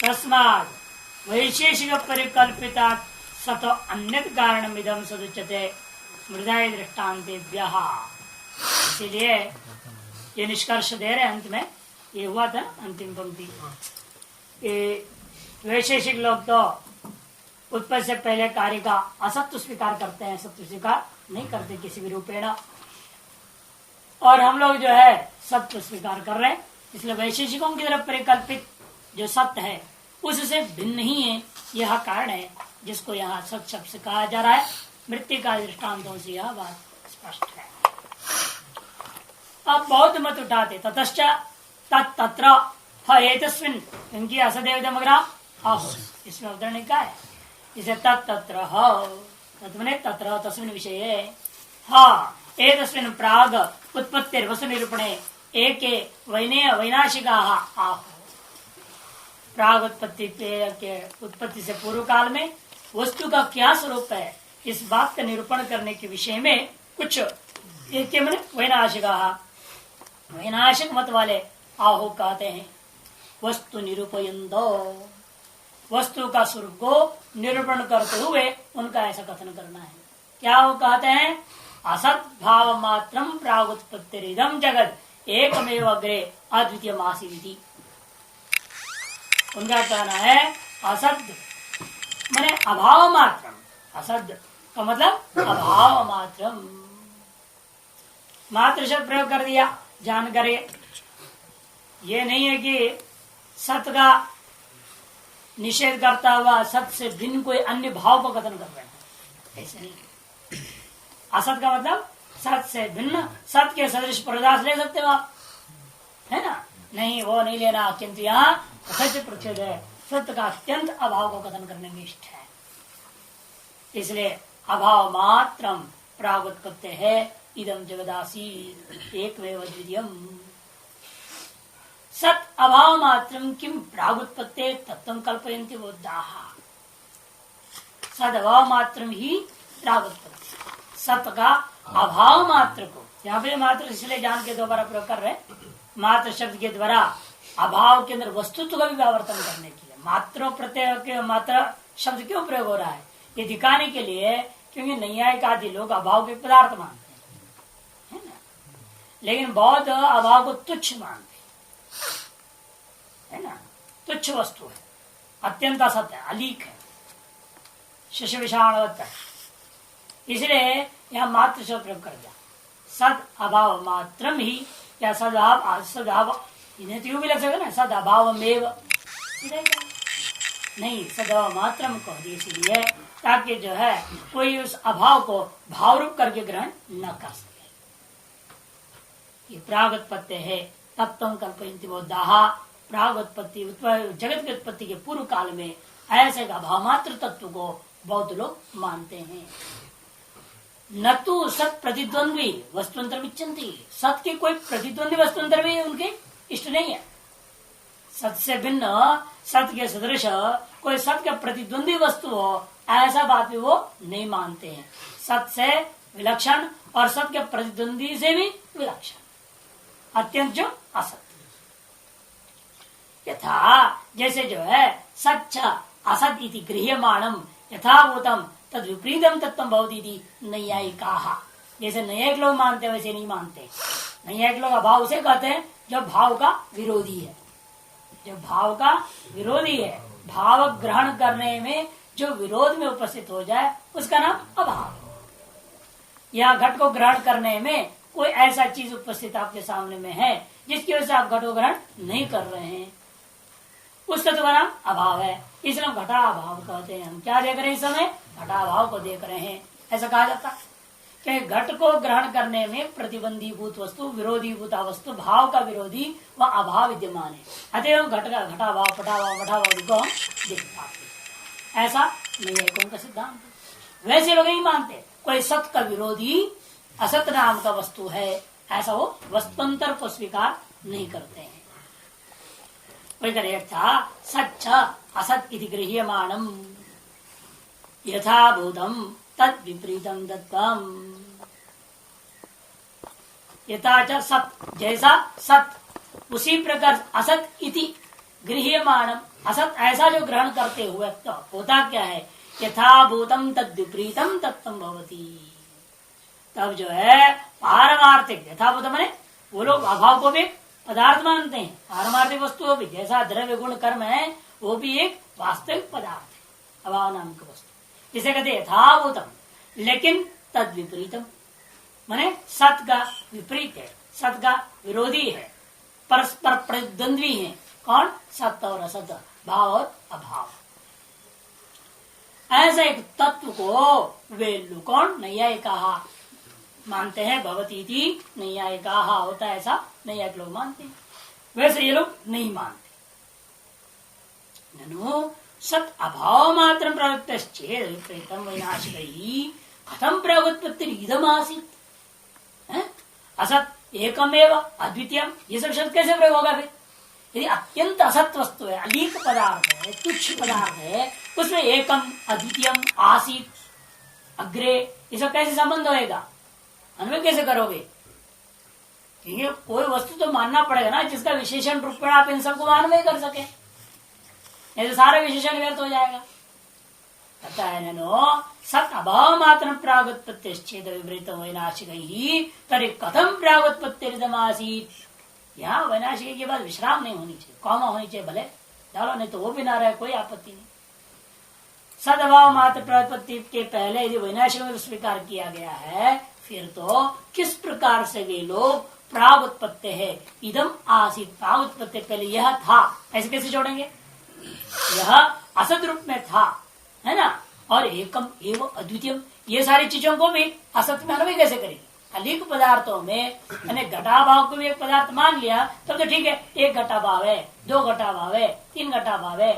तस्मात् वैशेषिक परिकल्पिता सतो अन्य कारण इदम सदुच्यते स्मृदाय दृष्टान्तेभ्यः। इसीलिए ये निष्कर्ष दे रहे अंत में, ये हुआ था अंतिम पंक्ति। वैशेषिक लोग तो उत्पत्ति से पहले कार्य का असत्य स्वीकार करते हैं, सत्य स्वीकार नहीं करते किसी भी रूपेण, और हम लोग जो है सत्य स्वीकार कर रहे हैं। इसलिए वैशेषिकों की तरफ परिकल्पित जो सत्य है उससे भिन्न ही है, यह कारण है जिसको यहाँ सत्य शब्द से कहा जा रहा है। मृत्यु का दृष्टांतों से यह बात स्पष्ट है। अब बहुत मत उठाते ततश्च तत्र हेतस्मिन्, क्योंकि असदेवदमग्राम इसमें अवतरण क्या है, इसे तत्र तत्मने तत्र तस्मिन् विषये एतस्मिन् प्राग उत्पत्तिर वस्तु निरूपणे एके वैनाशिकाः आह। प्राग उत्पत्ति के उत्पत्ति से पूर्व काल में वस्तु का क्या स्वरूप है, इस बात का निरूपण करने के विषय में कुछ एक वैनाशिकाः, वैनाशिक मत वाले आहो कहते हैं। वस्तु निरूपयन्तो, वस्तु का स्वरूप को निरूपण करते हुए उनका ऐसा कथन करना है। क्या वो कहते हैं, असत भाव मात्रम प्रागुत्पत्तिरिदं जगत एकमेव अग्रे अद्वितीय आसीत्। उनका कहना है असद माने अभाव मात्रम, असद का मतलब अभाव मात्रम, मात्र शब्द प्रयोग कर दिया जानकर। ये नहीं है कि सत्य का निषेध करता हुआ सत्य से भिन्न कोई अन्य भाव को कथन कर रहे हैं, ऐसे नहीं। असत का मतलब सत्य से भिन्न, सत्य के सदृश प्रदास ले सकते हो आप, है ना, नहीं वो नहीं लेना, किंतु यहाँ सत्य प्रच्छेद है, सत्य का अत्यंत अभाव को कथन करने में इष्ट है। इसलिए अभाव मात्रम प्रागुत्पत्ति है इदम जगदासी एकमेव द्वितीयम। सत अभाव मात्रम किम प्रागुत्पत्ति तत्व कल्पयन्ति बोधाः। सद अभाव मात्रम ही प्रागुत्पत्ति, सत का अभाव मात्र को, यहाँ पे मात्र इसलिए जान के दोबारा प्रयोग कर रहे हैं, मात्र शब्द के द्वारा अभाव के अंदर वस्तुत्व का भी व्यावर्तन करने के लिए मात्र प्रत्यय के मात्र शब्द क्यों प्रयोग हो रहा है, ये दिखाने के लिए, क्योंकि नैयायिक आदि लोग अभाव के पदार्थ मानते हैं, है ना, लेकिन बौद्ध अभाव को तुच्छ मानते है ना, तुच्छ वस्तु है, अत्यंत असत्य है, अलीक है, शिशु विषाणवत है। इसलिए यह मात्र शब्द प्रयोग कर दिया। सद अभाव मात्रम ही, या सदाभाव, सदाभाव इन्हें तो भी लग सकता है ना, सद अभाव मेव नहीं, सदाभाव मात्रम कह दिए इसलिए ताकि जो है कोई उस अभाव को भाव रूप करके ग्रहण न कर सके। ये प्रागुत्पत्ति है तत्व कल्पयन्ति बोधाः। प्रागुत्पत्ति जगत की उत्पत्ति के पूर्व काल में ऐसे अभाव मात्र तत्व को बौद्ध लोग मानते हैं। न तो सत प्रतिद्वंद्वी वस्तुअंतर विच्छन्ति, सत के कोई प्रतिद्वंदी वस्तुअंतर भी उनके इष्ट नहीं है। सत से भिन्न, सत के सदृश कोई सत का प्रतिद्वंदी वस्तु हो, ऐसा बात भी वो नहीं मानते हैं। सत से विलक्षण और सत के प्रतिद्वंदी से भी विलक्षण, अत्यंत जो असत। यथा जैसे जो है सच्च असत इति गृह्यमाणम यथाभूतम तद विपरीतम तत्व भवति नैयायिकाः। जैसे नैयायिक लोग मानते हैं वैसे नहीं मानते। नैयायिक लोग अभाव उसे कहते हैं जो भाव का विरोधी है, जो भाव का विरोधी है, भाव ग्रहण करने में जो विरोध में उपस्थित हो जाए उसका नाम अभाव। यह घट को ग्रहण करने में कोई ऐसा चीज उपस्थित आपके सामने में है जिसकी वजह से आप घट को ग्रहण नहीं कर रहे हैं, उस तत्व का नाम अभाव है। इसलिए हम घटा अभाव कहते हैं। हम क्या देख रहे हैं इस समय, घटा अभाव को देख रहे हैं, ऐसा कहा जाता है। कि घट को ग्रहण करने में प्रतिबंधी भूत वस्तु, विरोधी भूता वस्तु, भाव का विरोधी वह अभाव विद्यमान है। अतः घट का घटा भाव, पटा भाव, मठा भाव को हम देख पाते, ऐसा नैयायिकों का सिद्धांत है। वैसे लोग नहीं मानते कोई सत का विरोधी असत नाम का वस्तु है, ऐसा वो वस्तुअंतर को स्वीकार नहीं करते हैं। सच्च असत इति गृह्यमाणम यथाभूतम तद विपरीतम दत्तम। यथा च सत, जैसा सत उसी प्रकार असत इति गृह्यमाणम असत ऐसा जो ग्रहण करते हुए तो होता क्या है, यथाभूतम तद विपरीतम तत्व भवती। तब जो है पारमार्थिक यथाभूत माने वो लोग अभाव को भी पदार्थ मानते हैं, पारमार्थिक वस्तु भी जैसा द्रव्य गुण कर्म है वो भी एक वास्तविक पदार्थ है, अभाव नाम की वस्तु जिसे कहते यथाभूतम। लेकिन तद विपरीतम माने सत का विपरीत है, सत का विरोधी है, परस्पर प्रतिद्वंद्वी है। कौन? सत्य और असत, भाव और अभाव। ऐसे एक तत्व को वे लोग कौन? नैयायिकाहा मानते हैं। भवती थी नैयायिकाहा होता है ऐसा नैयायिक लोग मानते हैं, वैसे ये लोग नहीं मानते। ननु सत अभाव मात्र प्रवृत्त विनाशिक कथम प्रवृत्ति इदम आसीत। असत एकमेव अद्वितीयम, ये सब शब्द कैसे प्रयोग होगा फिर? यदि अत्यंत असत वस्तु है, अलीक पदार्थ है, तुच्छ पदार्थ है, उसमें एकम अद्वितीयम आसीत अग्रे, ये सब कैसे संबंध होएगा? अन्वय कैसे करोगे? क्योंकि कोई वस्तु तो मानना पड़ेगा ना जिसका विशेषण रूप में आप इन सबको अन्वय कर सके, ऐसे सारे विशेषण व्यर्थ हो जाएगा। पता है ननो सत अभाव मात्र प्रागुत्पत्ति विपरीत वैनाशिक ही तरी कथम प्रागुत्पत्ति। यहाँ वैनाशिक के बाद विश्राम नहीं होनी चाहिए, कौमा होनी चाहिए, भले डालो नहीं तो वो भी ना रहे, कोई आपत्ति नहीं। सद अभाव मात्र प्रागुत्पत्ति के पहले यदि वैनाशिक में स्वीकार किया गया है, फिर तो किस प्रकार से वे लोग प्रागुत्पत्ति है इदम आसित, प्रागुत्पत्ति पहले यह था, ऐसे कैसे जोड़ेंगे? यह असत रूप में था, है ना, और एकम एवं अद्वितीयम, ये सारी चीजों को भी असत में अन्वय कैसे करेंगे? अलिक पदार्थों में मैंने घटाभाव को भी एक पदार्थ मान लिया तब तो ठीक है, एक घटाभाव है, दो घटाभाव है, तीन घटाभाव है,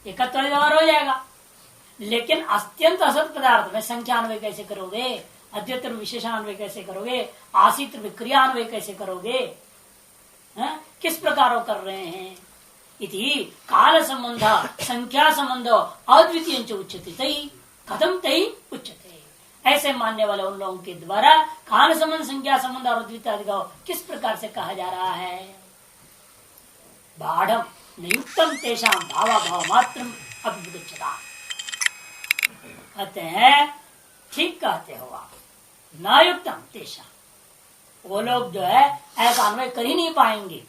एकत्व व्यवहार हो जाएगा। लेकिन अत्यंत असत पदार्थ में संख्यान्वय कैसे करोगे? अद्वितीय विशेषान्वय कैसे करोगे? आसित विक्रियान्वय कैसे करोगे? किस प्रकार कर रहे हैं? इति काल संबंध संख्या संबंध अद्वितीय उच्यते तई कथम तई उच्यते। ऐसे मानने वाले उन लोगों के द्वारा काल संबंध, संख्या संबंध और अद्वितीय किस प्रकार से कहा जा रहा है? बाढ़ नियुक्तम तेषाम भावाभाव मात्र अभिगच्छता। कहते हैं ठीक कहते हो आप, न युक्तम तेषाम, वो लोग जो है ऐसा अन्वय कर ही नहीं पाएंगे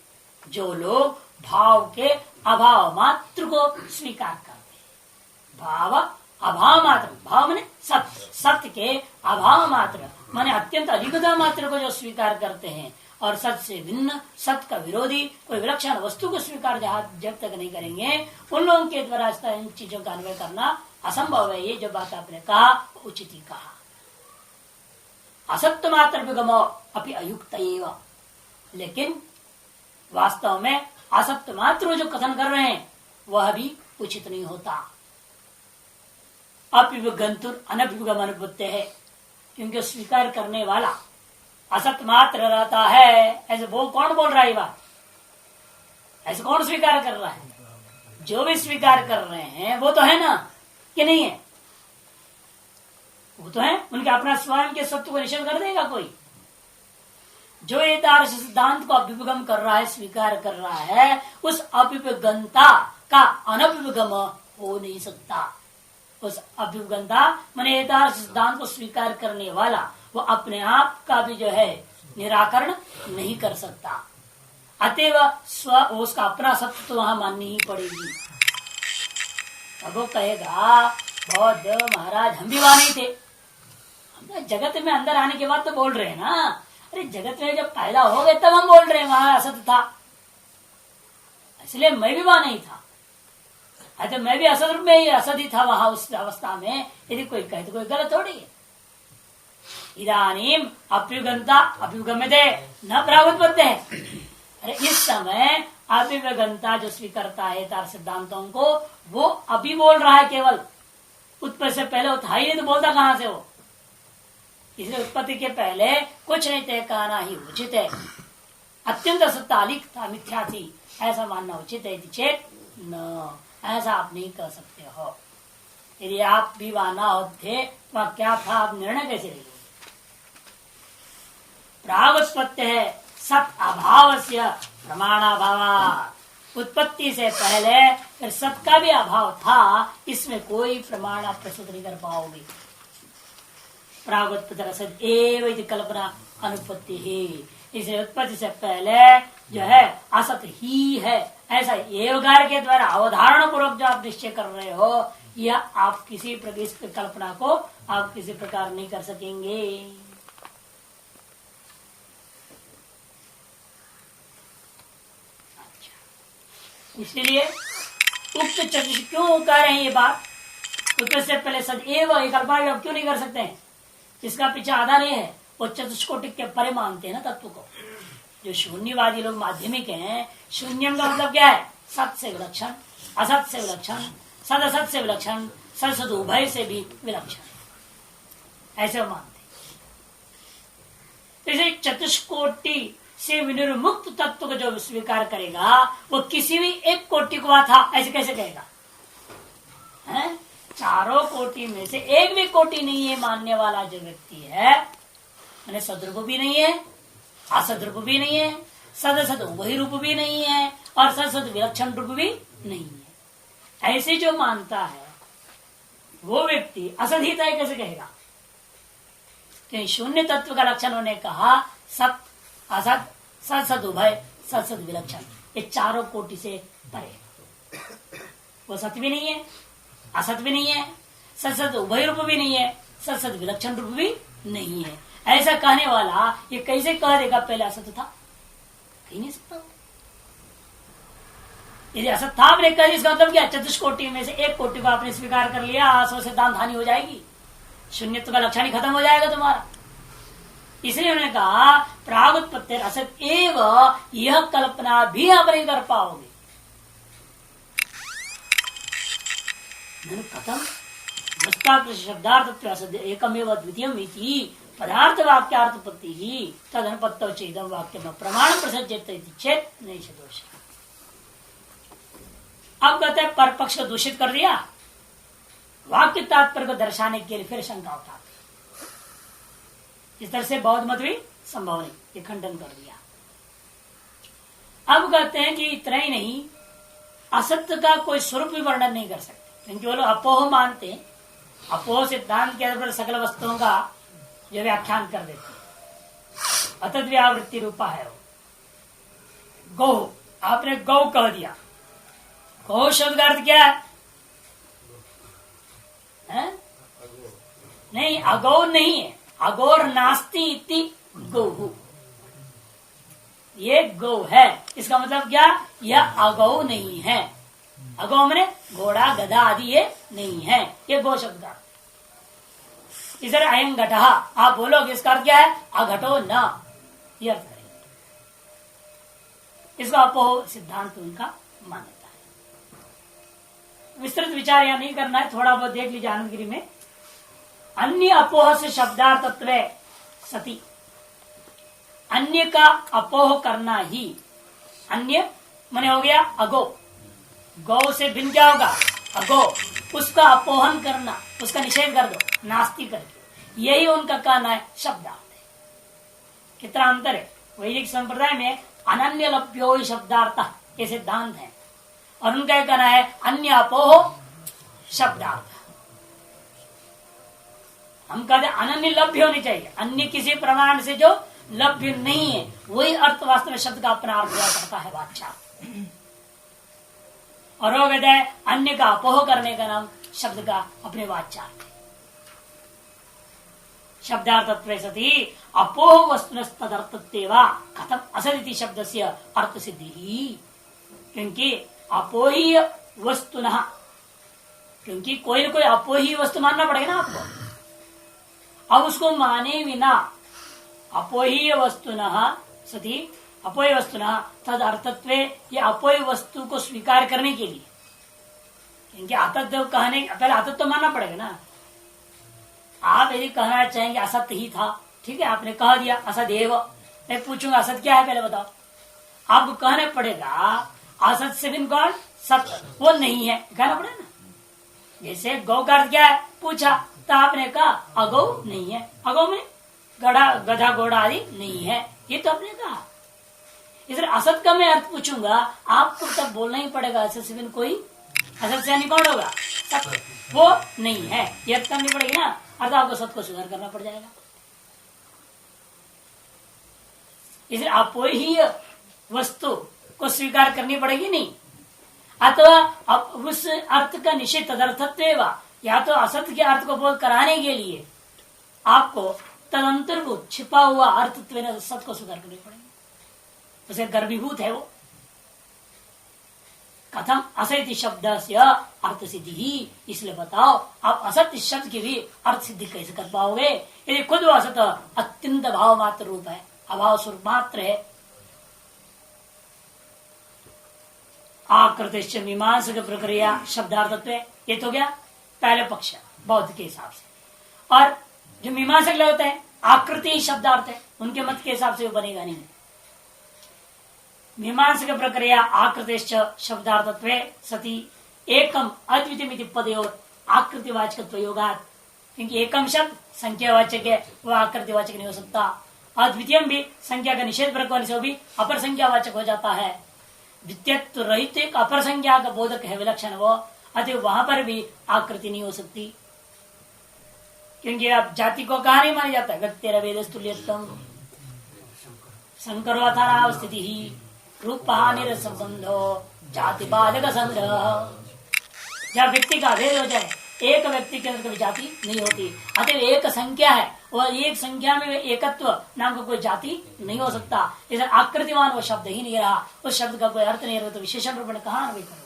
जो लोग भाव के अभाव मात्र को स्वीकार करते। भाव अभाव मात्र, भाव माने सत्य, सत्य के अभाव मात्र माने अत्यंत अधिकता मात्र को जो स्वीकार करते हैं, और सत्य से भिन्न, सत्य का विरोधी कोई विलक्षण वस्तु को स्वीकार जब तक नहीं करेंगे, उन लोगों के द्वारा इन चीजों का अन्वय करना असंभव है। ये जो बात आपने कहा उचित ही कहा। असत्य मात्र विगमो अपि अयुक्त एव, लेकिन वास्तव में असत्य मात्र जो कथन कर रहे हैं वह भी उचित नहीं होता। अपिगंतुर अनभिगम अनुभूत है, क्योंकि स्वीकार करने वाला असत्य मात्र रहता है। ऐसे कौन बोल रहा है बात? ऐसे कौन स्वीकार कर रहा है? जो भी स्वीकार कर रहे हैं वो तो है ना, कि नहीं है? वो तो है, उनके अपना स्वयं के सत्य को निषेध कर देगा कोई? जो यथार्थ सिद्धांत को अभ्युपगम कर रहा है, स्वीकार कर रहा है, उस अभ्युपगंता का अनभ्युपगम हो नहीं सकता। उस अभ्युपगंता माने यथार्थ सिद्धांत को स्वीकार करने वाला वो अपने आप का भी जो है निराकरण नहीं कर सकता। अतएव उसका अपना सत्य तो वहां माननी ही पड़ेगी। अब वो कहेगा बौद्ध महाराज हम भी वहां नहीं थे, हम जगत में अंदर आने के बाद तो बोल रहे हैं ना। अरे जगत में जब पैदा हो गए तब हम बोल रहे हैं वहां असत था, इसलिए मैं भी वहां नहीं था। अच्छा, मैं भी असत रूप में ही असत ही था वहां उस अवस्था में। यदि कोई कहे तो कोई गलत थोड़ी है। इदानीम अभ्युगंता अभ्युगम्यते न प्रागुत्पत्ति है। अरे इस समय अभ्युगंता जो स्वीकारता है तार सिद्धांतों को, वो अभी बोल रहा है केवल, उत्पत्ति से पहले वो था ही नहीं तो बोलता कहां से वो? इसलिए उत्पत्ति के पहले कुछ नहीं तय कहना ही उचित है। अत्यंत असत्तालिक था, मिथ्या थी, ऐसा मानना उचित है। चेत न, ऐसा आप नहीं कर सकते हो। यदि आप भी वहां ना होते तो क्या था, आप निर्णय कैसे लेंगे? प्रागुत्पत्ति है सत अभाव से प्रमाणाभाव, उत्पत्ति से पहले फिर सत का भी अभाव था, इसमें कोई प्रमाण आप प्रस्तुत नहीं कर पाओगे। प्रागुत्पत्ति असत एव इति कल्पना अनुपत्ति ही, इसलिए उत्पत्ति से पहले जो है असत ही है, ऐसा एवकार के द्वारा अवधारणा पूर्वक जो आप निश्चय कर रहे हो, यह आप किसी प्रकार की कल्पना को आप किसी प्रकार नहीं कर सकेंगे। अच्छा, इसलिए उक्त चतुष क्यों कह रहे हैं ये बात? उत्पत्ति से पहले सदैव ये कल्पना आप क्यों नहीं कर सकते हैं? इसका पीछे आधार नहीं है, वो चतुष्कोटिक के परे मानते हैं ना तत्व को। जो शून्यवादी लोग माध्यमिक हैं, शून्यम का मतलब क्या है? सत से विलक्षण, असत से विलक्षण, सद असत से विलक्षण, सद सद उभय से भी विलक्षण, ऐसे वो मानते। तो इसे चतुष्कोटि से विनिर्मुक्त तत्व को जो स्वीकार करेगा, वो किसी भी एक कोटि को था ऐसे कैसे कहेगा? है? चारों कोटि में से एक भी कोटि नहीं है मानने वाला जो व्यक्ति है, मैंने सदरूप भी नहीं है, असदरूप भी नहीं है, सदसद वही रूप भी नहीं है, और सदसद विलक्षण रूप भी नहीं है, ऐसे जो मानता है वो व्यक्ति असदहित है कैसे कहेगा? तो शून्य तत्व का लक्षण होने कहा सत, असत, सदसद उभय, सदसद विलक्षण, ये चारों कोटि से परे। वो सत भी नहीं है, असत भी नहीं है, सदसद उभय रूप भी नहीं है, सदसद विलक्षण रूप भी नहीं है, ऐसा कहने वाला ये कैसे कह देगा पहले असत था? कह नहीं सकता। यदि असत था आपने कह, इसका मतलब क्या? चतुष्कोटि में से एक कोटि को आपने स्वीकार कर लिया, सो सिद्धांत हानि हो जाएगी, शून्यत्व का लक्षण ही खत्म हो जाएगा तुम्हारा। इसलिए उन्होंने कहा प्रागुत्पत्ति असत एव, यह कल्पना भी आप नहीं कर पाओगे। कथम शब्दार्थ एकमेव द्वितीयम इति पदार्थ वाक्यार्थपत्ति ही तदनुपत्तौ चेदम वाक्य में प्रमाण प्रसज्जते चेत नहीं दोष। अब कहते हैं पर पक्ष को दूषित कर दिया, वाक्य तात्पर्य को दर्शाने के लिए फिर शंका उठाते, इस तरह से बौद्ध मत भी संभव नहीं, ये खंडन कर दिया। अब कहते हैं कि इतना ही नहीं, असत्य का कोई स्वरूप भी वर्णन नहीं कर सकते, क्योंकि वो लोग अपोह मानते हैं, अपोह सिद्धांत के आधार पर सकल वस्तुओं का जो व्याख्यान कर देते हैं, अतत व्यावृत्ति रूपा है वो। गौ, आपने गौ कह दिया, गौ शब्द का अर्थ क्या है? नहीं, अगौ नहीं है, अगौर नास्ति इति गौ, ये गौ है, इसका मतलब क्या? यह अगौ नहीं है। अगौ मैंने घोड़ा गधा आदि ये नहीं है, ये गौ शब्द का। इधर अयं घटः आप बोलोगे, इसका अर्थ क्या है? अघटो न, ये अर्थ करेंगे। इसका अपोह सिद्धांत उनका मान्यता है। विस्तृत विचार यहां नहीं करना है, थोड़ा बहुत देख लीजिए आनंदगिरी में। अन्य अपोह से शब्दार्थत्व सती, अन्य का अपोह करना ही, अन्य माने हो गया अगो, गौ से भिन्न क्या होगा? अगो, उसका अपोहन करना, उसका निषेध कर दो नास्ति करके, यही उनका कहना है शब्दार्थ है। कितना अंतर है? वैदिक संप्रदाय में अनन्य लभ्यो शब्दार्थ ये सिद्धांत है, और उनका कहना है अन्य अपोह शब्दार्थ। हम कहते अनन्य लभ्य होनी चाहिए, अन्य किसी प्रमाण से जो लभ्य नहीं है वही अर्थ वास्तव में शब्द का अपना अर्थ दिया करता है वाचा। और वो कहते हैं अन्य का अपोह करने का नाम शब्द का अपने वाचा। शब्दार्थत्वे सति अपोह वस्तुनस्तदर्थत्वेवा कथम असदिति शब्द से अर्थ सिद्धि ही, क्योंकि अपोही वस्तुनः, क्योंकि कोई न कोई अपोही वस्तु मानना पड़ेगा ना आपको। अब उसको माने बिना अपोही वस्तुनः सति अपोय वस्तुनः तद अर्थत्व, ये अपोय वस्तु को स्वीकार करने के लिए, क्योंकि अतत्व कहने पहले अतत्व तो मानना पड़ेगा ना। आप यदि कहना चाहेंगे असत्य ही था, ठीक है, आपने कह दिया असदेव, मैं पूछूंगा असत क्या है पहले बताओ। आपको कहना पड़ेगा असत से बिन कौन? सत्य, वो नहीं है, कहना पड़ेगा ना। जैसे गौ का अर्थ क्या है पूछा, तो आपने कहा अगौ नहीं है, अगौ में गधा घोड़ा आदि नहीं है, ये तो आपने कहा। इसलिए असत का मैं अर्थ पूछूंगा, आपको तब बोलना ही पड़ेगा असत से बिन कोई, असत से यानी कौन होगा, सत्य, वो नहीं है, ये अर्थ करनी पड़ेगी ना, अर्थ आपको सत्य को सुधार करना पड़ जाएगा। इसलिए आपको ही वस्तु को स्वीकार करनी पड़ेगी नहीं, अथवा अब उस अर्थ का निषेध तदर्थत्व, या तो असत्य के अर्थ को बोध कराने के लिए आपको तदंतर्भूत छिपा हुआ अर्थ सत्य को स्वीकार करनी पड़ेगी, उसे गर्भीभूत है वो। कथम असत्य शब्द से अर्थ सिद्धि ही, इसलिए बताओ आप असत्य शब्द की भी अर्थ सिद्धि कैसे कर पाओगे, यदि खुद वो असत अत्यंत भाव मात्र रूप है, अभाव स्वरूप मात्र है। आकृतिश्च मीमांसक प्रक्रिया शब्दार्थत्व, ये तो गया पहले पक्ष बौद्ध के हिसाब से, और जो मीमांसक लोग होते हैं आकृति शब्दार्थ है, उनके मत के हिसाब से वो बनेगा नहीं। मीमांसक प्रक्रिया आकृतिश्च शब्दार्थत्व सती एकम अद्वितीय पदयोर आकृतिवाचकत्व योगात्, क्योंकि एकम शब्द संख्यावाचक है, वह आकृतिवाचक नहीं हो सकता। अद्वितीय भी संख्या का निषेध प्रकरण से भी अपर संख्यावाचक हो जाता है। द्वितीयत्व रहित एक अपर संख्या का बोधक है विलक्षण वो, अतः वहां पर भी आकृति नहीं हो सकती, क्योंकि आप जाति को कहा नहीं माना जाता। व्यक्तिरा वेदस्तुल्यत्वम संकरोथाराव स्थिति ही रूप हानि संबंधो जाति बाधक संग्रह। जब व्यक्ति का भेद हो जाए, एक व्यक्ति के अंदर कभी जाति नहीं होती, अतः एक संख्या है और एक संख्या में एकत्व नाम का कोई जाति नहीं हो सकता। इसे आकृतिवान वो शब्द ही नहीं रहा, उस शब्द का कोई अर्थ नहीं रहा, तो विशेषण रूप में कहा नहीं करोगे।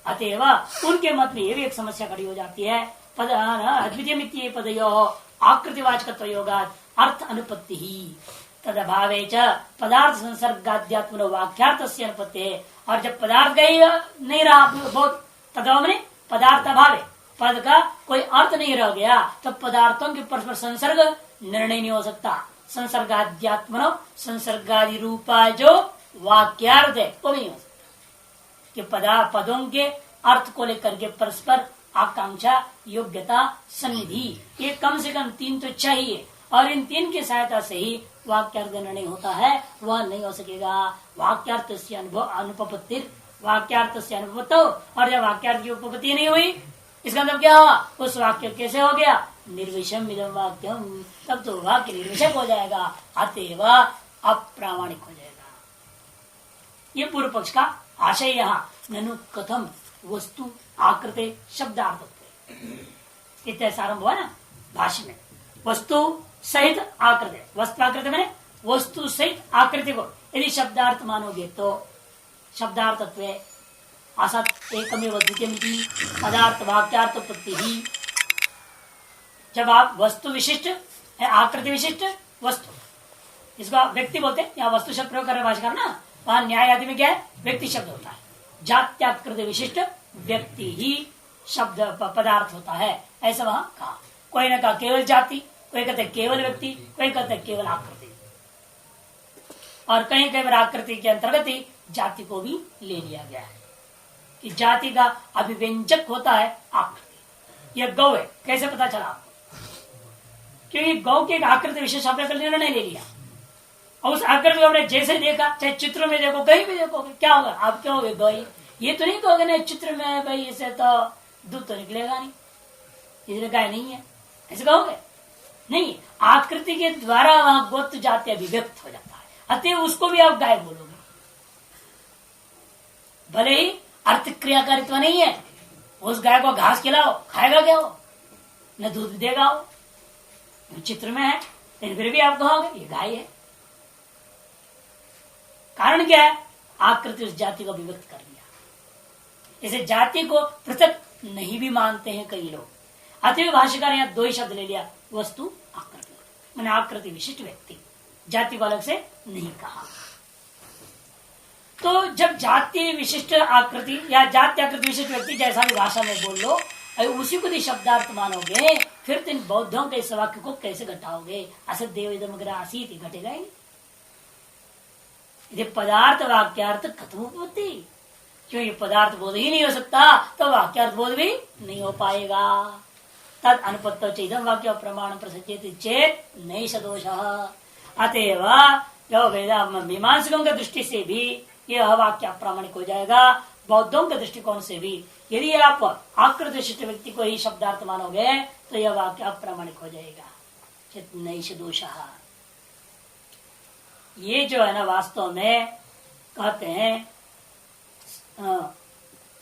अतएव उनके मत में ये भी एक समस्या खड़ी हो जाती है। पद अद्वितीय पदयो आकृतिवाचकत्व योगात् अर्थ अनुपत्ति ही तदभावे च पदार्थ संसर्गाध्यात्म वाक्यार्थ से अनुपत्ति। और जब पदार्थ का ही नहीं रहा बहुत, तदभाव में पदार्थ अभाव, पद का कोई अर्थ नहीं रह गया, तो पदार्थों के परस्पर संसर्ग निर्णय नहीं हो सकता। संसर्गाध्यात्म संसर्गादि रूपा जो वाक्यार्थ है वो भी नहीं हो सकता, कि पदों के अर्थ को लेकर के परस्पर आकांक्षा, योग्यता, सन्निधि, ये कम से कम 3 तो चाहिए, और इन 3 की सहायता से ही वाक्यार्थ निर्णय होता है, वह नहीं हो सकेगा। वाक्यार्थ से अनुपपत्ति, वाक्यार्थ से अनुपत्तो, और जब वाक्यार्थ की उपपत्ति नहीं हुई, इसका मतलब क्या हुआ, उस वाक्य कैसे हो गया, निर्विषम इदं वाक्यम, तब तो वाक्य निर्विषक हो जाएगा, अतएव अप्रामाणिक हो जाएगा। ये पूर्व पक्ष का आशय यहाँ। ननु कथम वस्तु आकृति शब्दार्थ इत्यादि आरंभ हुआ ना भाष्य में, वस्तु सहित आकृति, वस्तु आकृति मैंने वस्तु सहित आकृति को यदि शब्दार्थ मानोगे तो शब्दार्थत्व असत एकमेव द्वितीयमिति पदार्थ वाक्यार्थ उत्पत्ति ही। जब आप वस्तु विशिष्ट आकृति विशिष्ट वस्तु, इसको व्यक्ति बोलते हैं, यहाँ वस्तु शब्द प्रयोग कर रहे भाषाकार ना, वहां न्याय आदि में क्या है, व्यक्ति शब्द होता है। जात्याकृति विशिष्ट व्यक्ति ही शब्द पदार्थ होता है, ऐसा वहां कहा। कोई ने कहा केवल जाति, कोई कहते केवल व्यक्ति, कोई कहते केवल आकृति, और कहीं कहीं आकृति के अंतर्गत ही जाति को भी ले लिया गया है कि जाति का अभिव्यंजक होता है आकृति। यह गौ है, कैसे पता चला आपको, क्योंकि गौ की एक आकृति विशेष आपने निर्णय ले लिया, और उस आकृति को आपने जैसे देखा, चाहे चित्र में देखो कहीं भी देखोगे, क्या होगा, आप क्या होगे गौ, ये तो नहीं कहोगे ना चित्र में भाई इसे तो दूध तो निकलेगा नहीं, इसलिए गाय नहीं है, ऐसे कहोगे नहीं। आकृति के द्वारा वहां गोत्र जाति अभिव्यक्त हो जाता है, अतः उसको भी आप गाय बोलोगे, भले ही अर्थ क्रियाकारित्व नहीं है। उस गाय को घास खिलाओ, खाएगा क्या हो, न दूध देगा हो, चित्र में है, लेकिन फिर भी आप कहोगे ये गाय है। कारण क्या है, आकृति उस जाति को अभिव्यक्त कर दिया। इसे जाति को पृथक नहीं भी मानते हैं कई लोग, अतः भाष्यकार यहाँ 2 ही शब्द ले लिया, वस्तु आकृति, मैंने आकृति विशिष्ट व्यक्ति, जाति को अलग से नहीं कहा। तो जब जाति विशिष्ट आकृति या जाति आकृति विशिष्ट व्यक्ति जैसा भी भाषा में बोल लो, उसी को शब्दार्थ मानोगे, फिर तो इन बौद्धों के इस वाक्य को कैसे घटाओगे, असत देव इदम आसीत, घटेगा ही। यदि पदार्थ वाक्यार्थ कथम उपपत्ति, क्यों ये पदार्थ बोध ही नहीं हो सकता, तो वाक्यार्थ बोध भी नहीं हो पाएगा। तद अनुपत्तो चेदम वाक्य प्रमाण प्रसज्यते चेत नहीं सदोष। अतएव जो वेदा मीमांसकों की दृष्टि से भी यह वाक्य अप्रामाणिक हो जाएगा। बौद्धों के दृष्टिकोण से भी यदि आप आकृत विशिष्ट व्यक्ति को ही शब्दार्थ मानोगे तो यह वाक्य अप्रामाणिक हो जाएगा। चित नैष दोषः, ये जो है ना वास्तव में कहते हैं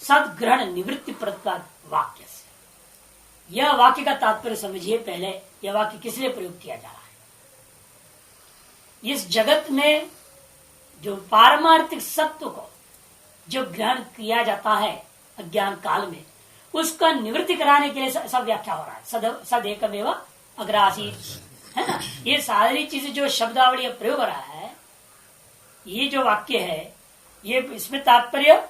सदग्रहण निवृत्ति प्रतिपाद वाक्य से। यह वाक्य का तात्पर्य समझिए। पहले यह वाक्य किस लिए प्रयोग किया जा रहा है? इस जगत में जो पारमार्थिक सत्य को जो ग्रहण किया जाता है अज्ञान काल में, उसका निवृत्ति कराने के लिए सब व्याख्या हो रहा है। सद एकमेव अग्रासीत, है ना। ये सारी चीजें जो शब्दावली प्रयोग हो रहा है, ये जो वाक्य है, ये इसमें तात्पर्य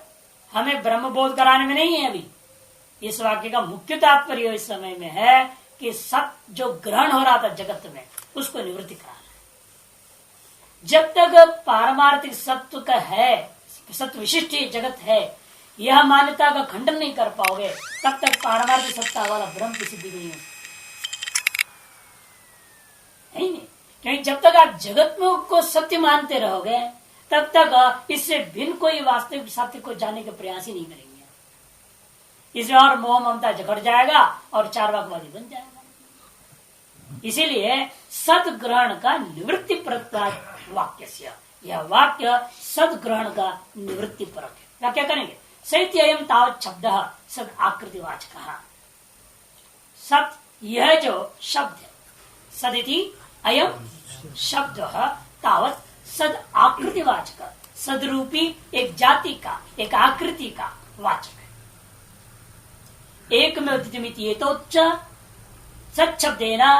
हमें ब्रह्म बोध कराने में नहीं है। अभी इस वाक्य का मुख्य तात्पर्य इस समय में है कि सत्य जो ग्रहण हो रहा था जगत में, उसको निवृत्ति कराना है। जब तक पारमार्थिक सत्य का है, सत्य विशिष्ट जगत है, यह मान्यता का खंडन नहीं कर पाओगे, तब तक पारमार्थिक सत्ता वाला ब्रह्म की सिद्धि नहीं हो। नहीं, क्योंकि जब तक आप जगत में को सत्य मानते रहोगे, तब तक इससे भिन्न कोई वास्तविक सत्य को जानने का प्रयास ही नहीं करेंगे। इसमें और मोह ममता जकड़ जाएगा और चार्वाकवादी बन जाएगा। इसीलिए सदग्रहण का निवृत्ति परक वाक्य से, यह वाक्य सदग्रहण का निवृत्ति परक है। क्या क्या करेंगे? सैत्य अयम तावत शब्द सद आकृतिवाचक। सत यह जो शब्द है, सदिति अयम शब्द तावत सद आकृतिवाचक, सदरूपी एक जाति का, एक आकृति का वाचक है। एक में उच्च सच्छब्देना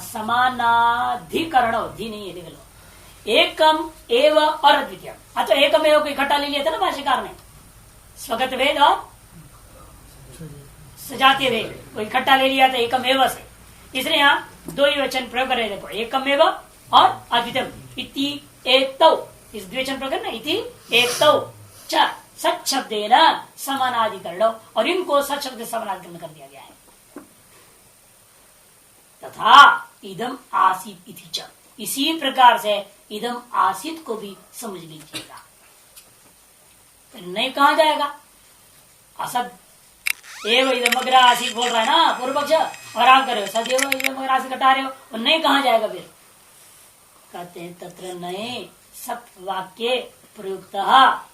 समानाधिकरण धी नहीं है, देख लो। एकम एव और अद्वितीय, अच्छा एकम एव को इकट्ठा ले लिया था ना भाष्यकार ने, स्वगत वेद और सजातीय वेद को इकट्ठा ले लिया था एकम एव से। इसलिए यहाँ दो ही वचन प्रयोग कर रहे, देखो एकम एव और अद्वितीय इति एतौ, इस द्विवचन प्रयोग करना, इति एतौ च सच्छब्देन समानाधिकरण, और इनको सच्छब्द से समानाधिकरण कर दिया गया है। तथा इदम आसीत इति च, इसी प्रकार से इदम आसीत को भी समझ लीजिएगा। नहीं कहा जाएगा असद एवं इदम अग्र आसीत बोल रहा है ना पूर्व पक्ष, और आप कर रहे हो सदैव इदम अग्र आसीत घटा रहे हो, और नहीं कहा जाएगा। फिर कहते हैं तत्र नए सत्वाक्ये प्रयुक्त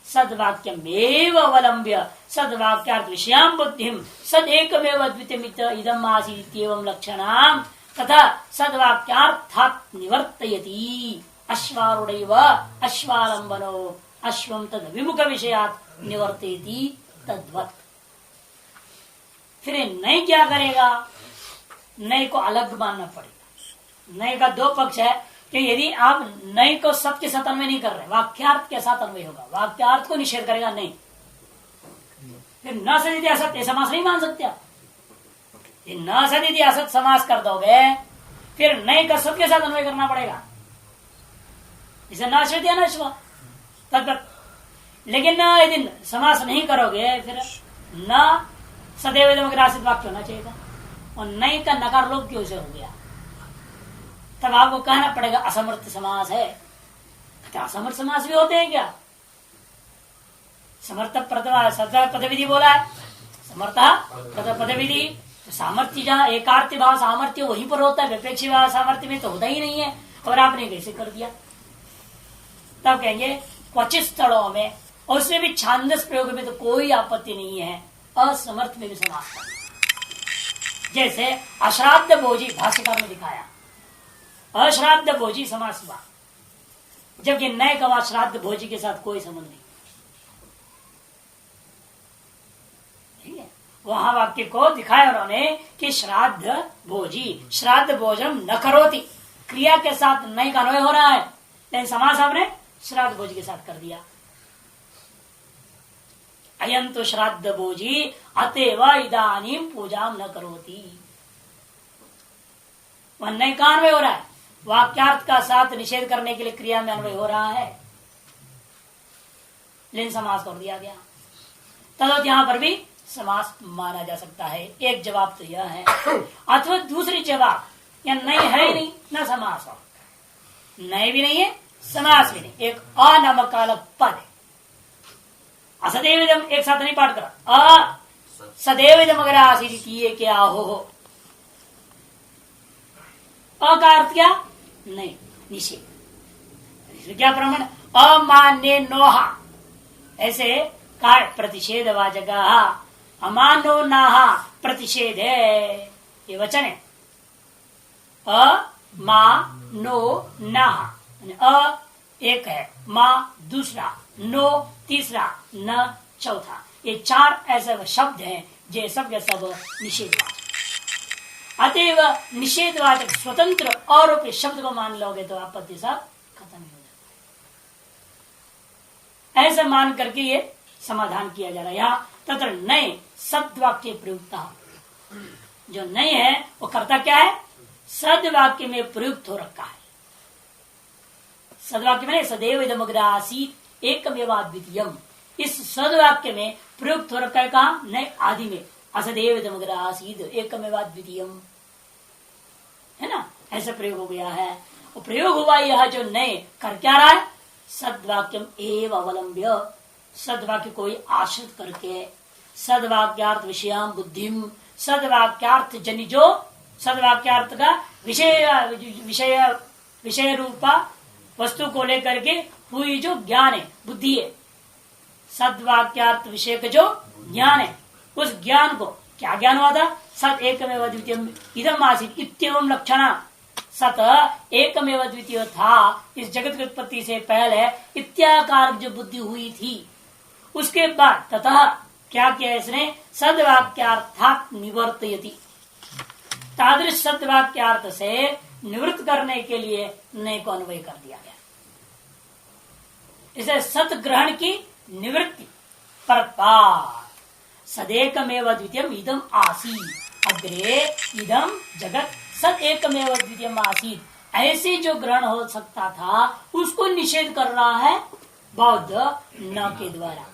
सदवाक्यमेव अवलंब्य सदवाक्यार्थ विषयां बुद्धिम सद एकमेव अद्वितीय इदम आसीत एवं लक्षणाम तथा सदवाक्यार्थात् निवर्तयति। अश्वारूढ़ैव अश्वालंबनो अश्वम तद विमुख विषयात् निवर्तयति तद्वत्। फिर नए क्या करेगा? नए को अलग मानना पड़ेगा। नए का दो पक्ष है कि यदि आप नए को सब के साथ अन्वय नहीं कर रहे, वाक्यार्थ के साथ अन्वय होगा, वाक्यार्थ को निषेध करेगा नहीं, फिर न सदिति असत समास नहीं मान सकते आप। न सदिति असत समास कर दोगे, फिर नए का सब के साथ अन्वय करना पड़ेगा। इसे न श्रुति न श्व तब, लेकिन यदि समास नहीं करोगे, फिर न सदैव ग्रासित वाक्य होना चाहिए, और नए का नकार लोग क्यों से हो गया, तब आपको कहना पड़ेगा असमर्थ समास है। क्या असमर्थ समास भी होते हैं क्या? समर्थ पदविधि बोला है, समर्थ पदविधि, तो सामर्थ्य जहाँ एकार्थी भाव सामर्थ्य वहीं पर होता है, विपेक्षी भाव सामर्थ्य में तो होता ही नहीं है, और आपने कैसे कर दिया? तब कहेंगे क्वचित स्थलों में, और उसमें भी छांदस प्रयोग में तो कोई आपत्ति नहीं है, असमर्थ में भी समास करना। जैसे अश्राद्ध भोजी भाष्यकार ने दिखाया, अश्राद्ध भोजी समास हुआ, जबकि नए का श्राद्ध भोजी के साथ कोई संबंध नहीं। ठीक है, वहां वाक्य को दिखाया उन्होंने कि श्राद्ध भोजी, श्राद्ध भोजन न करोति, क्रिया के साथ नए का अन्वय हो रहा है, लेकिन समास आपने श्राद्ध भोजी के साथ कर दिया। अयं तो श्राद्ध भोजी अतएव इदानीं पूजा न करोति, वह नए का अन्वय हो रहा है, वाक्यार्थ का साथ निषेध करने के लिए क्रिया में अन्वय हो रहा है, लेकिन समास कर दिया गया। तदवत यहां पर भी समास माना जा सकता है। एक जवाब तो यह है, अथवा दूसरी जवाब, या नए है ही नहीं, न समास हो, नए भी नहीं है, समास में नहीं, एक अ नामक का अलग पद है। असदेविदम एक साथ नहीं पाठ करा, अ सदैविदम अगर आसीत ये क्या हो। अ का अर्थ क्या? नहीं, निषेध। क्या प्रमाण? अमान्य नोहा, ऐसे का प्रतिषेध वाचक अमानो नाहा प्रतिषेध है, ये वचन है। अ मा नो नाहा, अ एक है, मा दूसरा, नो तीसरा, न चौथा, ये चार ऐसे शब्द हैं जो सब के सब निषेधवाचक। अतएव निषेधवाचक स्वतंत्र और शब्द को मान लोगे तो आपत्ति सब खत्म हो जाता है। ऐसा मान करके ये समाधान किया जा रहा है। यहाँ तथा नए सद्वाक्य प्रयुक्ता, जो नए है वो करता क्या है? सद्वाक्य में प्रयुक्त हो रखा है। सद्वाक्य में सदैव इदमग्र आसीत एकमेवाद्वितीयम, इस सद्वाक्य में प्रयुक्त हो रखा है। कहा? नए आदि में, असदैव इदमग्र आसीत एकमेवाद्वितीयम, है ना, ऐसा प्रयोग हो गया है। और प्रयोग हुआ यह जो नए कर क्या रहा है? सद्वाक्यम एव अवलंब्य, सद्वाक्य को आश्रित करके, सद्वाक्यार्थ विषयाम बुद्धिम, सद्वाक्यार्थ जनि जो सद्वाक्यार्थ का विषय रूपा वस्तु को लेकर के हुई जो ज्ञान है, बुद्धि है, सद्वाक्यार्थ विषय का जो ज्ञान है, उस ज्ञान को क्या ज्ञान हुआ था? सत एकमेव द्वितीयम इदम आसीत इत्येवं लक्षणा, सत एकमेव द्वितीय था, इस जगत की उत्पत्ति से पहले इत्याकार जो बुद्धि हुई थी, उसके बाद ततः क्या किया इसने? सद्वाक्यार्थात् निवर्तयति, तादृश सद्वाक्यार्थ से निवृत्त करने के लिए नए को अन्वय कर दिया गया। इसे सत ग्रहण की निवृत्ति पर सदेकमेव द्वितीयम इदम आसीत, अग्रे इदम जगत सद एकमेव द्वितीयम आसीत, ऐसे जो ग्रहण हो सकता था उसको निषेध कर रहा है बौद्ध न के द्वारा।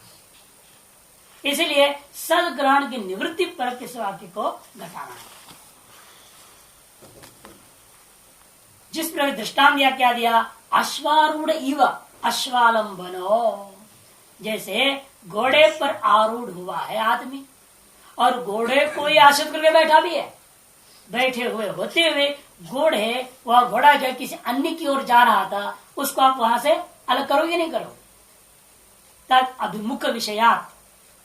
इसलिए सद ग्रहण की निवृत्ति पर किस वाक्य को घटाना है। जिस प्रकार दृष्टांत दिया, क्या दिया? अश्वारूढ़ इव अश्वालंबनो, जैसे घोड़े पर आरूढ़ हुआ है आदमी और घोड़े को ही आश्रित करके बैठा भी है। बैठे हुए होते हुए घोड़े, वह घोड़ा जो किसी अन्य की ओर जा रहा था, उसको आप वहां से अलग करोगे नहीं करोगे? तद अभिमुख विषयात,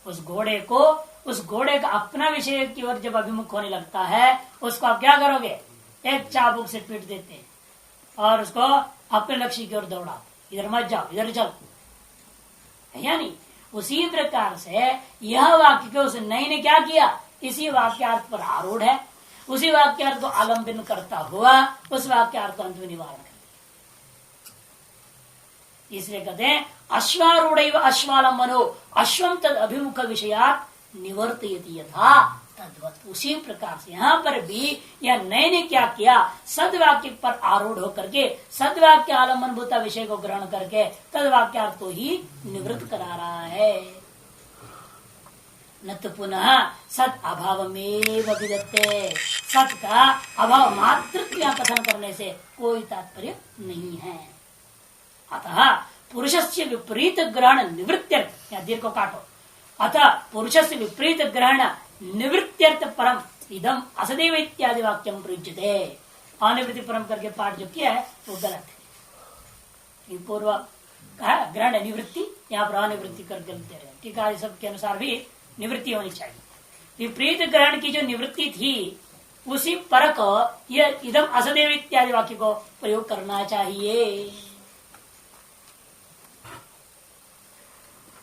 उस घोड़े को, उस घोड़े का अपना विषय की ओर जब अभिमुख होने लगता है, उसको आप क्या करोगे? एक चाबुक से पीट देते हैं और उसको अपने लक्ष्य की ओर दौड़ा, इधर मत जाओ, इधर चलो। यानी उसी प्रकार से यह वाक्य को उस नई ने क्या किया? इसी वाक्यार्थ पर आरूढ़ है, उसी वाक्यार्थ को आलम्बन करता हुआ उस वाक्यार्थ को अंत में निवारण कर दिया। इसलिए कहते हैं अश्वारूढ़ अश्वालंबनो अश्वम तद अभिमुख विषयात निवर्तयति यथा तद्वत। उसी प्रकार से यहाँ पर भी यह नए ने क्या किया? सद्वाक्य पर आरूढ़ होकर के सद्वाक्य आलम्बन भूता विषय को ग्रहण करके तद्वाक्यार्थ को ही निवृत्त करा रहा है। न तो पुनः सत अभाव में विदत्ते, सत का अभाव मातृत्व कथन करने से कोई तात्पर्य नहीं है। अतः पुरुष से विपरीत ग्रहण निवृत्त्यर्थ, या दीर्घ को काटो, अतः पुरुष से विपरीत ग्रहण निवृत्त्यर्थ परम इदम असदेव इत्यादि वाक्यम प्रयुज्यते। अनिवृत्ति परम करके पाठ जो किया है वो गलत है। पूर्व कहा ग्रहण निवृत्ति, यहाँ पर अनिवृत्ति करके लिखते रहे। ठीक है, सबके अनुसार भी निवृत्ति होनी चाहिए। विपरीत ग्रहण की जो निवृत्ति थी उसी परक यह इदम असदेव इत्यादि वाक्य को प्रयोग करना चाहिए।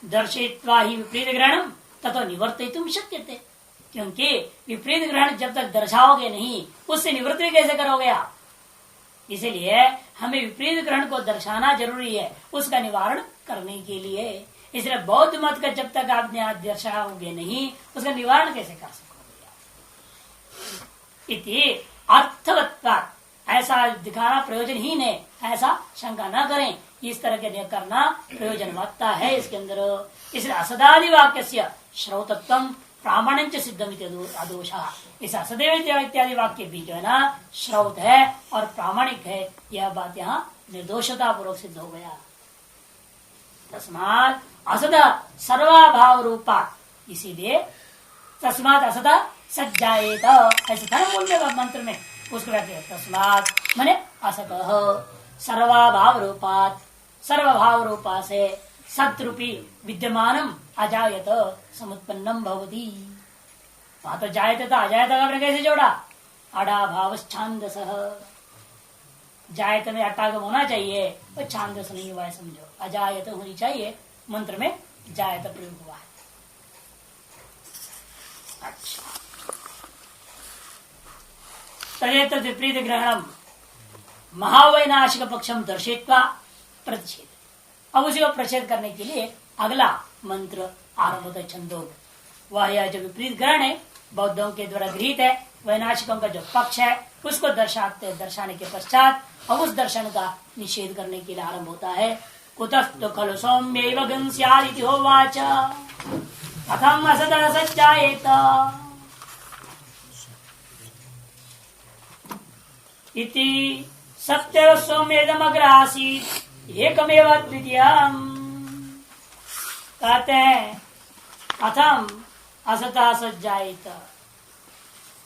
दर्शयित्वा ही विपरीत ग्रहण ततो निवर्तितुम शक्यते, क्योंकि विपरीत ग्रहण जब तक दर्शाओगे नहीं उससे निवृत्ति कैसे करोगे आप? इसलिए हमें विपरीत ग्रहण को दर्शाना जरूरी है उसका निवारण करने के लिए। इसलिए बौद्ध मत का जब तक आप दर्शाओगे नहीं उसका निवारण कैसे कर सकोगे? इति अर्थवत्वात्, ऐसा दिखाना प्रयोजन ही नहीं, ऐसा शंका न करें। इस तरह के करना प्रयोजनवत्ता है इसके अंदर। इसलिए असदादि वाक्य से श्रौतत्व प्रामाण्य सिद्धम अदोष, इस असदेव इत्यादि वाक्य भी जो है ना श्रौत है और प्रामाणिक है, यह बात यहाँ निर्दोषता पूर्वक सिद्ध हो गया। तस्मात् असद सर्वाभाव रूपा, इसीलिए तस्मात् असद सज्जाएत, ऐसे था ना बोल में मंत्र में, उसको कहते हैं तस्मात् माने असतः सर्वाभाव रूपात, सर्वभाव रूपा से सत्रूपी विद्यमानम अजायत समुत्पन्नम भवति। वहां तो जायते था, अजायत का आपने कैसे जोड़ा? अडा भाव छांदस, जायत में अटागम होना चाहिए और छांदस नहीं हुआ है, समझो अजायत होनी चाहिए, मंत्र में जायत प्रयोग हुआ है। अच्छा, तदेत विपरीत ग्रहणम महावैनाशिक पक्षम दर्शित्वा प्रतिषेध। अब उसी को प्रच्छेद करने के लिए अगला मंत्र आरंभ होता है छंदों। वह यह जो विपरीत ग्रहण है बौद्धों के द्वारा गृहीत है, वैनाशिकों का जो पक्ष है उसको दर्शाने के पश्चात अब उस दर्शन का निषेध करने के लिए आरंभ होता है। कुतस्तु खलु सौम्यैव गं स्यादिति होवाच कथम असतः सज्जायेत इति सत्यव सौम्येदमग्रासीत् एकमेव द्वितीयम्। कहते हैं कथम असतः सज्जायेत,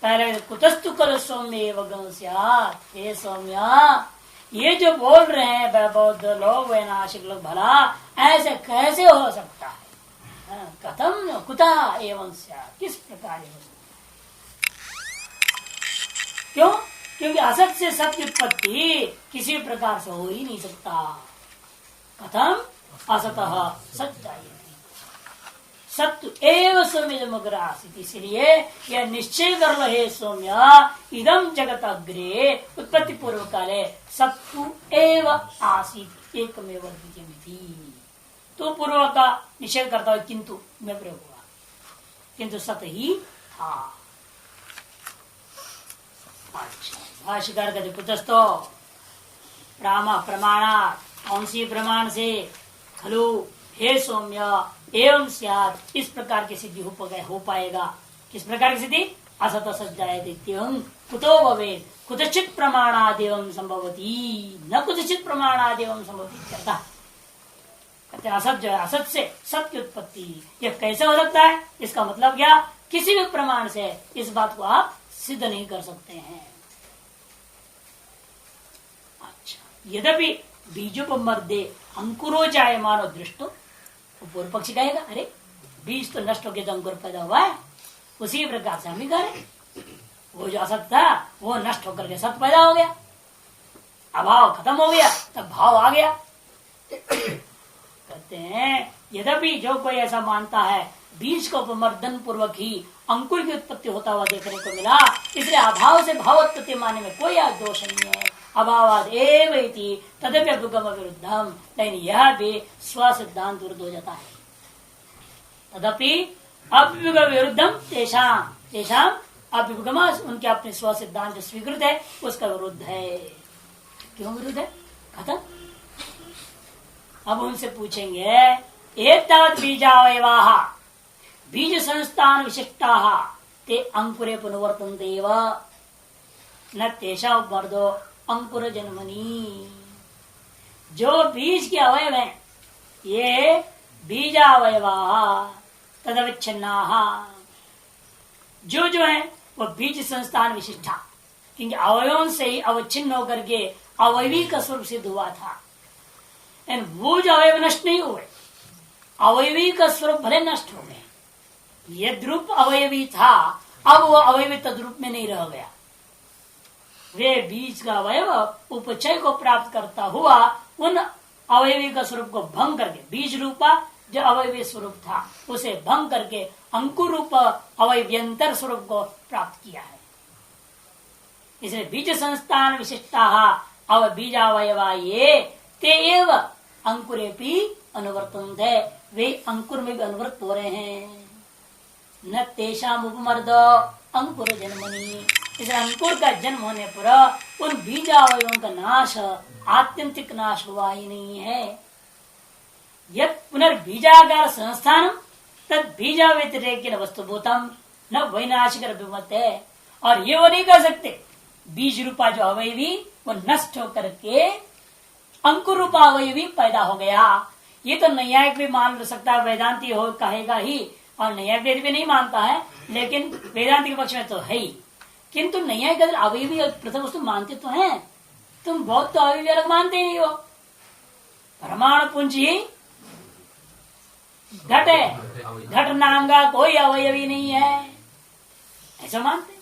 पहले कुतस्तु खलु सौम्यैव गं स्यात्, हे सौम्य ये जो बोल रहे हैं बौद्ध लोग वैनाशिक लोग, भला ऐसे कैसे हो सकता है? कथम कुतः एवं स्यात्, किस प्रकार हो सकता? क्यों? क्योंकि असत से सत्य उत्पत्ति किसी प्रकार से हो ही नहीं सकता। कथम असतः सज्जायेत, सत्य एव सौम्यमग्रासीत्, इसलिए यह निश्चय कर रहे सौम्य इदम जगत अग्रे उत्पत्ति पूर्व काले सत्तु एव आसीत् एकमेव द्वितीयमिति। तो पूर्व का निषेध करता हुआ किंतु में प्रयोग हुआ, किंतु सत ही था। भाष्यकार कहते कुतस्तो प्रमाणात्, कौन सी प्रमाण से? खलु हे सौम्य एवं स्यात्, इस प्रकार की सिद्धि हो पाएगा। किस प्रकार की सिद्धि? असत सज्जायते कुतो भवेत् कुतचित् प्रमाणादेवं संभवति, न कुतचित् प्रमाणादेवं संभवति। कहते असत जो है, असत से सत्य उत्पत्ति यह कैसे हो सकता है? इसका मतलब क्या? किसी भी प्रमाण से इस बात को आप सिद्ध नहीं कर सकते हैं। अच्छा, यद्यपि बीजोपमर्दे अंकुरो जायमानो दृष्टो, तो पूर्व पक्षी कहेगा अरे बीज तो नष्ट होकर तो अंकुर पैदा हुआ है, उसी प्रकार से हम ही करें, वो जो असत था वो नष्ट होकर के सत पैदा हो गया, अभाव खत्म हो गया तब भाव आ गया। कहते हैं यद्यपि जो कोई ऐसा मानता है बीज को उपमर्दन पूर्वक ही अंकुर की उत्पत्ति होता हुआ देखने को मिला, इसलिए अभाव से भावोत्पत्ति मानने में कोई दोष नहीं है। अभावाद एव इति तदपि अभ्युगम विरुद्धम, लेकिन यह भी स्व सिद्धांत विरुद्ध हो जाता है। तदपि अभ्युगम विरुद्धम तेषाम अभ्युगम, उनके अपने स्व सिद्धांत जो स्वीकृत है उसका विरुद्ध है। क्यों विरुद्ध है? खत्म। अब उनसे पूछेंगे एतावत् बीजावयवाः बीज संस्थान विशिष्टाः ते अंकुरे पुनर्वर्तन्ते एव न तेषां उपमर्दो अंकुर जन्मनि। जो बीज के अवयव हैं ये बीजावयवाः तदविच्छिन्नाः, जो है वो बीज संस्थान विशिष्टा, क्योंकि अवयवों से ही अवच्छिन्न होकर के अवयवी का स्वरूप सिद्ध हुआ था। वो जो अवयव नष्ट नहीं हुए, अवयवी का स्वरूप भले नष्ट हो गए, यद्रूप अवयवी था अब वो अवयवी तद्रूप में नहीं रह गया। वे बीज का अवयव उपचय को प्राप्त करता हुआ उन अवयवी का स्वरूप को भंग करके, बीज रूपा जो अवयवी स्वरूप था उसे भंग करके अंकुर रूप अवयव्यंतर स्वरूप को प्राप्त किया है। इसलिए बीज संस्थान विशिष्टा अव बीजावयवा ये ते एव अंकुरेपि अनुवर्तन्ते, वे अंकुर में भी अनुवर्त हो रहे हैं। न तेषाम उपमर्द अंकुर जन्मनि, इस अंकुर का जन्म होने पर उन बीजावयों का नाश आत्यंतिक नाश हुआ ही नहीं है। यत् पुनर्बीजागार संस्थान तद बीजा व्यतिरेक वस्तुभूतम न वैनाशिक अभिमत है। और ये वो नहीं कर सकते बीज रूपा जो अवयवी वो नष्ट होकर के अंकुर रूप अवयवी पैदा हो गया। ये तो नैयायिक भी मान सकता है, वेदांती हो कहेगा ही, और नैयायिक भी नहीं मानता है, लेकिन वेदांति के पक्ष में तो है ही। किंतु नैयायिक अगर अवयवी प्रथम वस्तु मानते तो हैं, तुम बहुत तो अवयवी अलग मानते ही नहीं हो। परमाणु पुंज ही घट है, घट नाम का कोई अवयवी नहीं है, ऐसा मानते।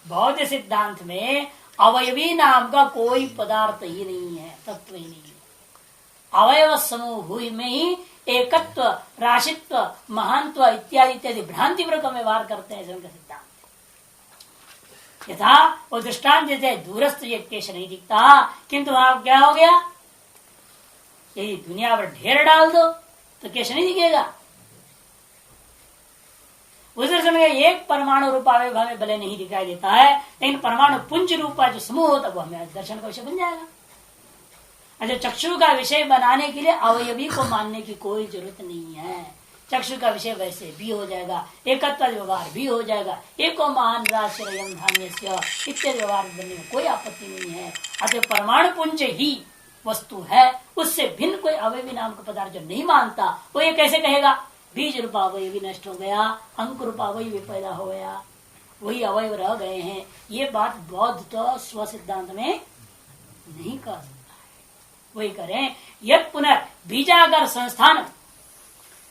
बौद्ध सिद्धांत में अवयवी नाम का कोई पदार्थ ही नहीं है, तत्व ही नहीं है। अवयव समूह में ही एकत्व, राशित्व, महानत्व इत्यादि इत्यादि भ्रांति का व्यवहार करते हैं उनका सिद्धांत। यथा वो दृष्टांत जैसे दूरस्थ केश नहीं दिखता, किंतु वहां क्या हो गया, यदि दुनिया पर ढेर डाल दो तो केश नहीं दिखेगा। उस समय एक परमाणु रूपा हमें भले नहीं दिखाई देता है, लेकिन परमाणु पुंज रूपा जो समूह होता है वो हमें दर्शन का विषय बन जाएगा। अच्छा, चक्षु का विषय बनाने के लिए अवयवी को मानने की कोई जरूरत नहीं है। चक्षु का विषय वैसे भी हो जाएगा, एकत्व व्यवहार भी हो जाएगा, एको महान राश्रयम धान्य इत्यादि व्यवहार बनने में कोई आपत्ति नहीं है। अतः परमाणु पुंज ही वस्तु है, उससे भिन्न कोई अवयवी नाम का पदार्थ जो नहीं मानता वो ये कैसे कहेगा बीज रूपा अवयवी नष्ट हो गया, अंकुर रूपा अवयवी पैदा हो गया, वही अवयव रह गए हैं। ये बात बौद्ध तो स्व सिद्धांत में नहीं कर सकता है। वही करें यद पुनः बीजागर संस्थान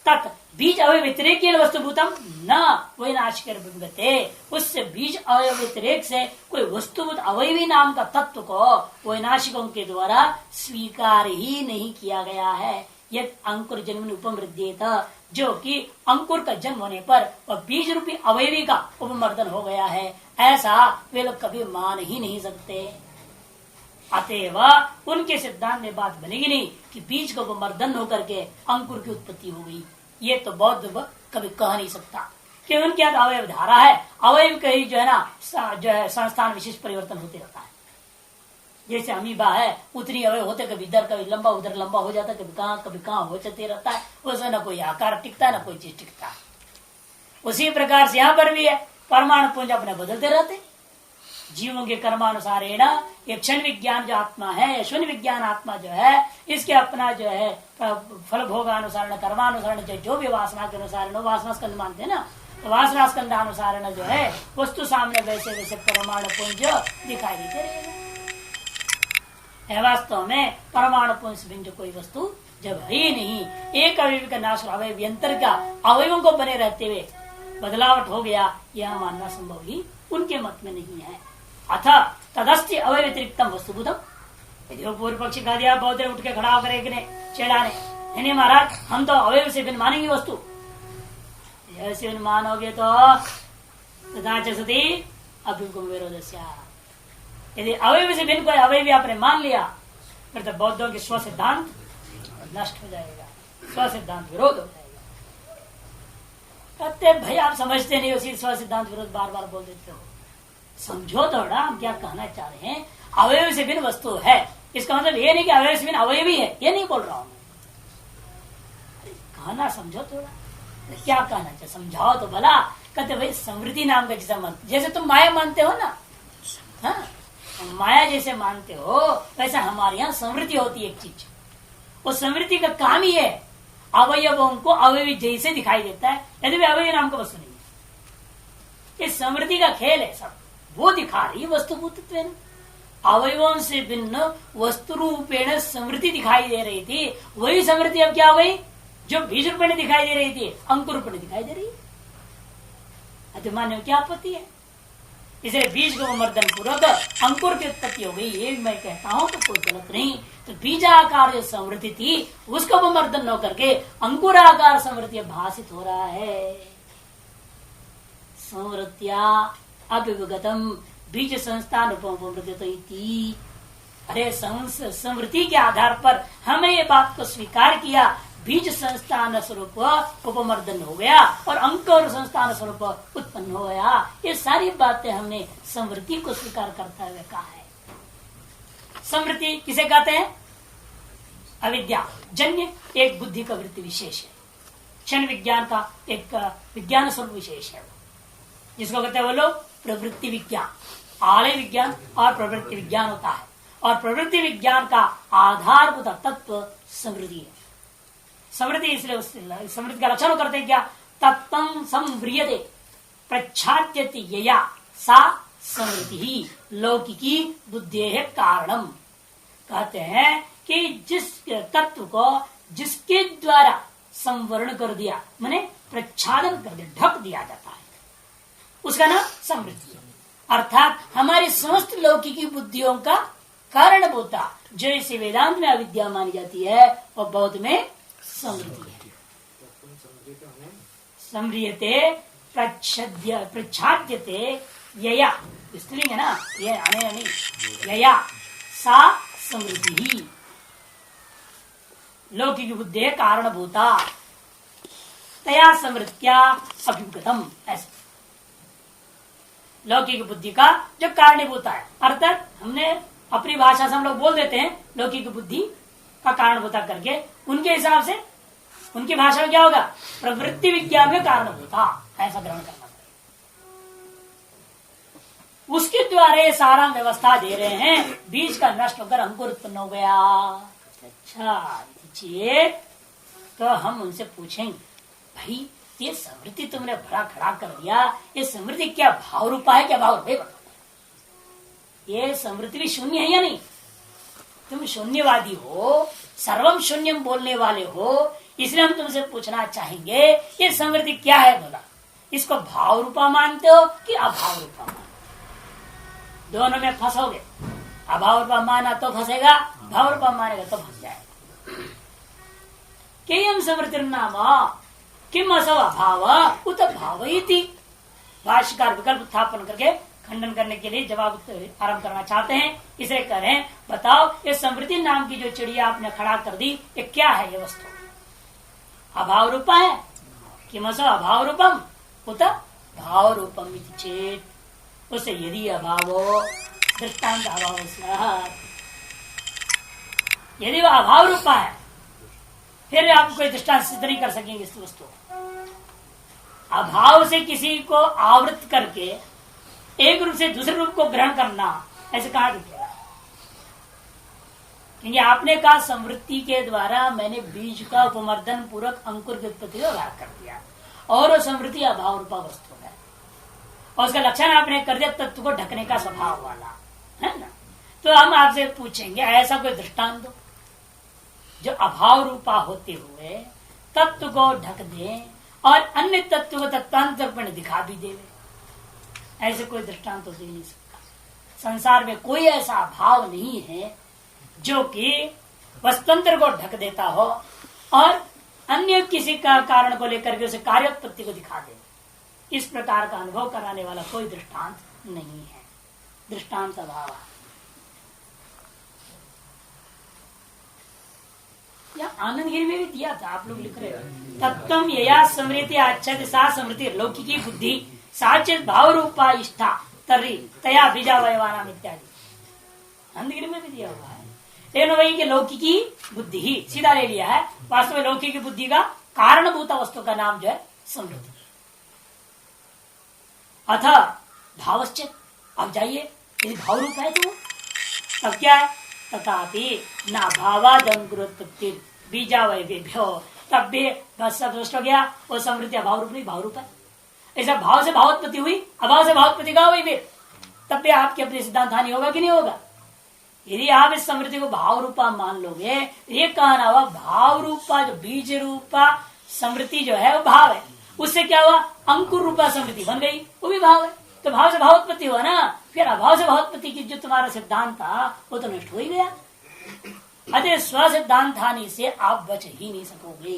तत् बीज अवय व्यतिरेक वस्तुभूतम न वही नाशकते, उससे बीज अवय व्यतिरेक से कोई वस्तुभूत अवयवी नाम का तत्व को वैनाशिकों के द्वारा स्वीकार ही नहीं किया गया है। यद अंकुर जन्म उपमृद्येत, जो कि अंकुर का जन्म होने पर वह बीज रूपी अवयवी का उपमर्दन हो गया है, ऐसा वे लोग कभी मान ही नहीं सकते। अतएव उनके सिद्धांत में बात बनेगी नहीं कि बीज का उपमर्दन होकर के अंकुर की उत्पत्ति हो गई। ये तो बौद्ध कभी कह नहीं सकता कि उनके यहाँ अवयव धारा है, अवयव कहीं जो है ना जो है संस्थान विशेष परिवर्तन होते रहता है। जैसे अमीबा है, उतनी अवयव होते, कभी इधर कभी लंबा उधर लंबा हो जाता, कभी कहाँ हो जाते रहता है, उसमें न कोई आकार टिकता है न कोई चीज टिकता है। उसी प्रकार से यहाँ पर भी है, परमाणु पुंज अपने बदलते रहते जीवों के कर्मानुसार। ये क्षण विज्ञान जो आत्मा है, शून्य विज्ञान आत्मा जो है, इसके अपना जो है फल भोगानुसार कर्मानुसार जो भी वासना के अनुसार वासना स्कंद मानते हैं ना, तो वासना स्कंद अनुसार जो है वस्तु सामने वैसे वैसे परमाणु पुंज दिखाई देते रहेगा। वास्तव में परमाणु पुंज बिंज कोई वस्तु जब है ही नहीं, एक अवयव का नाश अवयव्यंतर का अवयवों को बने रहते हुए बदलावट हो गया, यह मानना संभव ही उनके मत में नहीं है। अथ तदस्ति अवय व्यतिरिक्तम वस्तुभूतम, यदि वो पूर्व पक्षी कह दिया, बहुत उठ के खड़ा होकर चेड़ाने, नहीं महाराज हम तो अवयव से भिन्न मानेंगे वस्तु, ऐसे भिन्न मानोगे तो तथा सती अभ्युगम विरोधस्या। यदि अवयव से भिन्न कोई अवयवी आपने मान लिया फिर तो बौद्धों के स्व सिद्धांत नष्ट हो जाएगा, स्व सिद्धांत विरोध हो जाएगा। कहते भाई आप समझते नहीं, उसी स्व सिद्धांत विरोध बार बार बोल देते हो। समझो थोड़ा हम क्या कहना चाह रहे हैं। अवयव से भिन्न वस्तु है, इसका मतलब ये नहीं कि अवयव से भिन्न अवयवी है, ये नहीं बोल रहा हूं। कहना समझो थोड़ा, क्या कहना चाहिए समझाओ तो भला। कहते भाई समृद्धि नाम का जैसा मन, जैसे तुम माया मानते हो ना, हाँ माया जैसे मानते हो वैसे हमारे यहाँ समृद्धि होती है एक चीज। उस समृद्धि का काम ही है अवयवों को अवयवी जैसे दिखाई देता है, यदि भी अवयव नाम का वस्तु नहीं है। इस समृद्धि का खेल है सब, वो दिखा रही वस्तुभूतत्व है ना। अवयवों से भिन्न वस्तु रूपेण समृद्धि दिखाई दे रही थी, वही समृद्धि अब क्या हो गई, जो बीज रूपेण दिखाई दे रही थी अंकुर रूपेण दिखाई दे रही है। मान्य क्या आपत्ति है। इसलिए बीज को मर्दन पूर्वक अंकुर की उत्पत्ति हो गई, ये मैं कहता हूं तो कोई गलत नहीं। तो बीजाकार जो समृद्धि थी उसको मर्दन न करके अंकुराकार समृद्धि भाषित हो रहा है। समृत्या अभिगतम बीज संस्थान उपमृत्यु। अरे समृद्धि के आधार पर हमें ये बात को स्वीकार किया, बीज संस्थान स्वरूप उपमर्दन हो गया और अंकुर संस्थान स्वरूप उत्पन्न हो गया। ये सारी बातें हमने समृद्धि को स्वीकार करते हुए कहा है। समृद्धि किसे कहते हैं, अविद्या जन्य एक बुद्धि का वृत्ति विशेष है, क्षण विज्ञान का एक विज्ञान स्वरूप विशेष है, जिसको कहते हैं वो लोग प्रवृत्ति विज्ञान। आलय विज्ञान और प्रवृत्ति विज्ञान होता है, और प्रवृत्ति विज्ञान का आधारभूत तत्व समृद्धि है। समृद्धि इसलिए समृद्धि का लक्षण करते हैं क्या? तत्व संव्रियते प्रच्छाद्यति यया सा समृद्धि ही लौकिकी बुद्धि है कारणम। कहते हैं कि जिस तत्व को जिसके द्वारा संवरण कर दिया, माने प्रच्छादन कर दिया, ढक दिया जाता है, उसका नाम समृद्धि है। अर्थात हमारी समस्त लौकिकी बुद्धियों का कारणभूता जो इसे वेदांत में अविद्या मानी जाती है और बौद्ध में समृद्धि है। समृद्धि प्रच्छाद्यते यया, स्त्रीलिंग है ना, ये आने नहीं, यया सा समृद्धि ही लौकिक बुद्धि कारणभूता तया समृद्ध्या अभ्युगतम। ऐसे लौकिक बुद्धि का जो कारणभूता है, अर्थात हमने अपनी भाषा से हम लोग बोल देते हैं लौकिक बुद्धि का कारणभूता करके, उनके हिसाब से उनकी भाषा में क्या होगा? प्रवृत्ति विज्ञान में कारणभूता, ऐसा ग्रहण करना पड़ेगा। उसके द्वारा ये सारा व्यवस्था दे रहे हैं, बीज का नष्ट होकर अंकुर उत्पन्न हो गया। अच्छा चेत तो हम उनसे पूछेंगे, भाई ये समृद्धि तुमने बड़ा खड़ा कर दिया, ये समृद्धि क्या भाव रूपा है क्या भाव रूपा है? ये समृद्धि भी शून्य है या नहीं? तुम शून्यवादी हो, सर्वम शून्यम बोलने वाले हो, इसलिए हम तुमसे पूछना चाहेंगे ये समृद्धि क्या है? बोला इसको भाव रूपा मानते हो कि अभाव रूपा मानते हो? दोनों में फंसोगे। अभाव रूपा माना तो फंसेगा, भाव रूपा मानेगा तो फंस जाएगा। केयम समृद्धि नाम किम असौ अभाव उत भावयति। भाष्यकार विकल्प उत्थापन करके खंडन करने के लिए जवाब आरंभ करना चाहते हैं। इसे करें, बताओ ये समृद्धि नाम की जो चिड़िया आपने खड़ा कर दी, ये क्या है? ये वस्तु अभाव रूपा है। किम असौ अभाव रूपम उत भाव रूपम चेत, उसे यदि अभाव दृष्टांत अभाव, यदि वह अभाव रूपा है फिर आप कोई दृष्टांत सिद्ध नहीं कर सकेंगे इस वस्तु। अभाव से किसी को आवृत करके एक रूप से दूसरे रूप को ग्रहण करना, ऐसे कहा दिखेगा? क्योंकि आपने कहा समृद्धि के द्वारा मैंने बीज का उपमर्दन पूर्वक अंकुर की उत्पत्ति का व्यवहार कर दिया, और वो समृद्धि अभाव रूपा वस्तु है, और उसका लक्षण आपने कर दिया तत्व को ढकने का स्वभाव वाला, है ना? तो हम आपसे पूछेंगे ऐसा कोई दृष्टांत दो जो अभाव रूपा होते हुए तत्व को ढक दे और अन्य तत्व को तत्वांतर पर दिखा भी दे। ऐसे कोई दृष्टांत तो दे नहीं सकता। संसार में कोई ऐसा अभाव नहीं है जो कि वस्तुतंत्र को ढक देता हो और अन्य किसी का कारण को लेकर के उसे कार्योत्पत्ति को दिखा दे। इस प्रकार का अनुभव कराने वाला कोई दृष्टांत नहीं है। दृष्टांत अभाव या आनंदगिरी में भी दिया था, आप लोग लिख रहे हो। तत्वम यया समृद्धि आच्छादित सा समृद्धि लौकिकी बुद्धि साचित भाव रूपा इष्टा तर्री तया बीजावयवानाम इत्यादि आनंदगिरी में भी दिया हुआ है। लेकिन वही के लौकिकी बुद्धि ही सीधा ले लिया है। वास्तव में लौकिकी बुद्धि का कारणभूता वस्तु का नाम जो है समृद्धि। अथ भावश्चित, अब जाइए यदि भाव रूप है तो तब क्या है? तथापि न भावादंकुरोत्पत्ति बीजावयवेभ्यो, तब भी बस सब नष्ट हो गया। वो समृद्धि अभाव रूप नहीं भाव रूप है। ऐसा भाव से भावोत्पत्ति हुई, अभाव से भावोत्पत्ति का हुई, फिर तब भी आपके अपने सिद्धांत हानि होगा कि नहीं होगा? यदि आप इस समृद्धि को भाव रूपा मान लोगे, ये कहना हुआ भाव रूपा जो बीज रूपा समृद्धि जो है वो भाव है, उससे क्या हुआ? अंकुर रूपा समृद्धि बन गई, वो भी भाव है। तो भाव से भावोत्पत्ति हुआ ना, फिर अभाव से भावोत्पत्ति की जो तुम्हारा सिद्धांत था वो तो नष्ट हो ही गया। अतः स्व सिद्धांत हानि से आप बच ही नहीं सकोगे।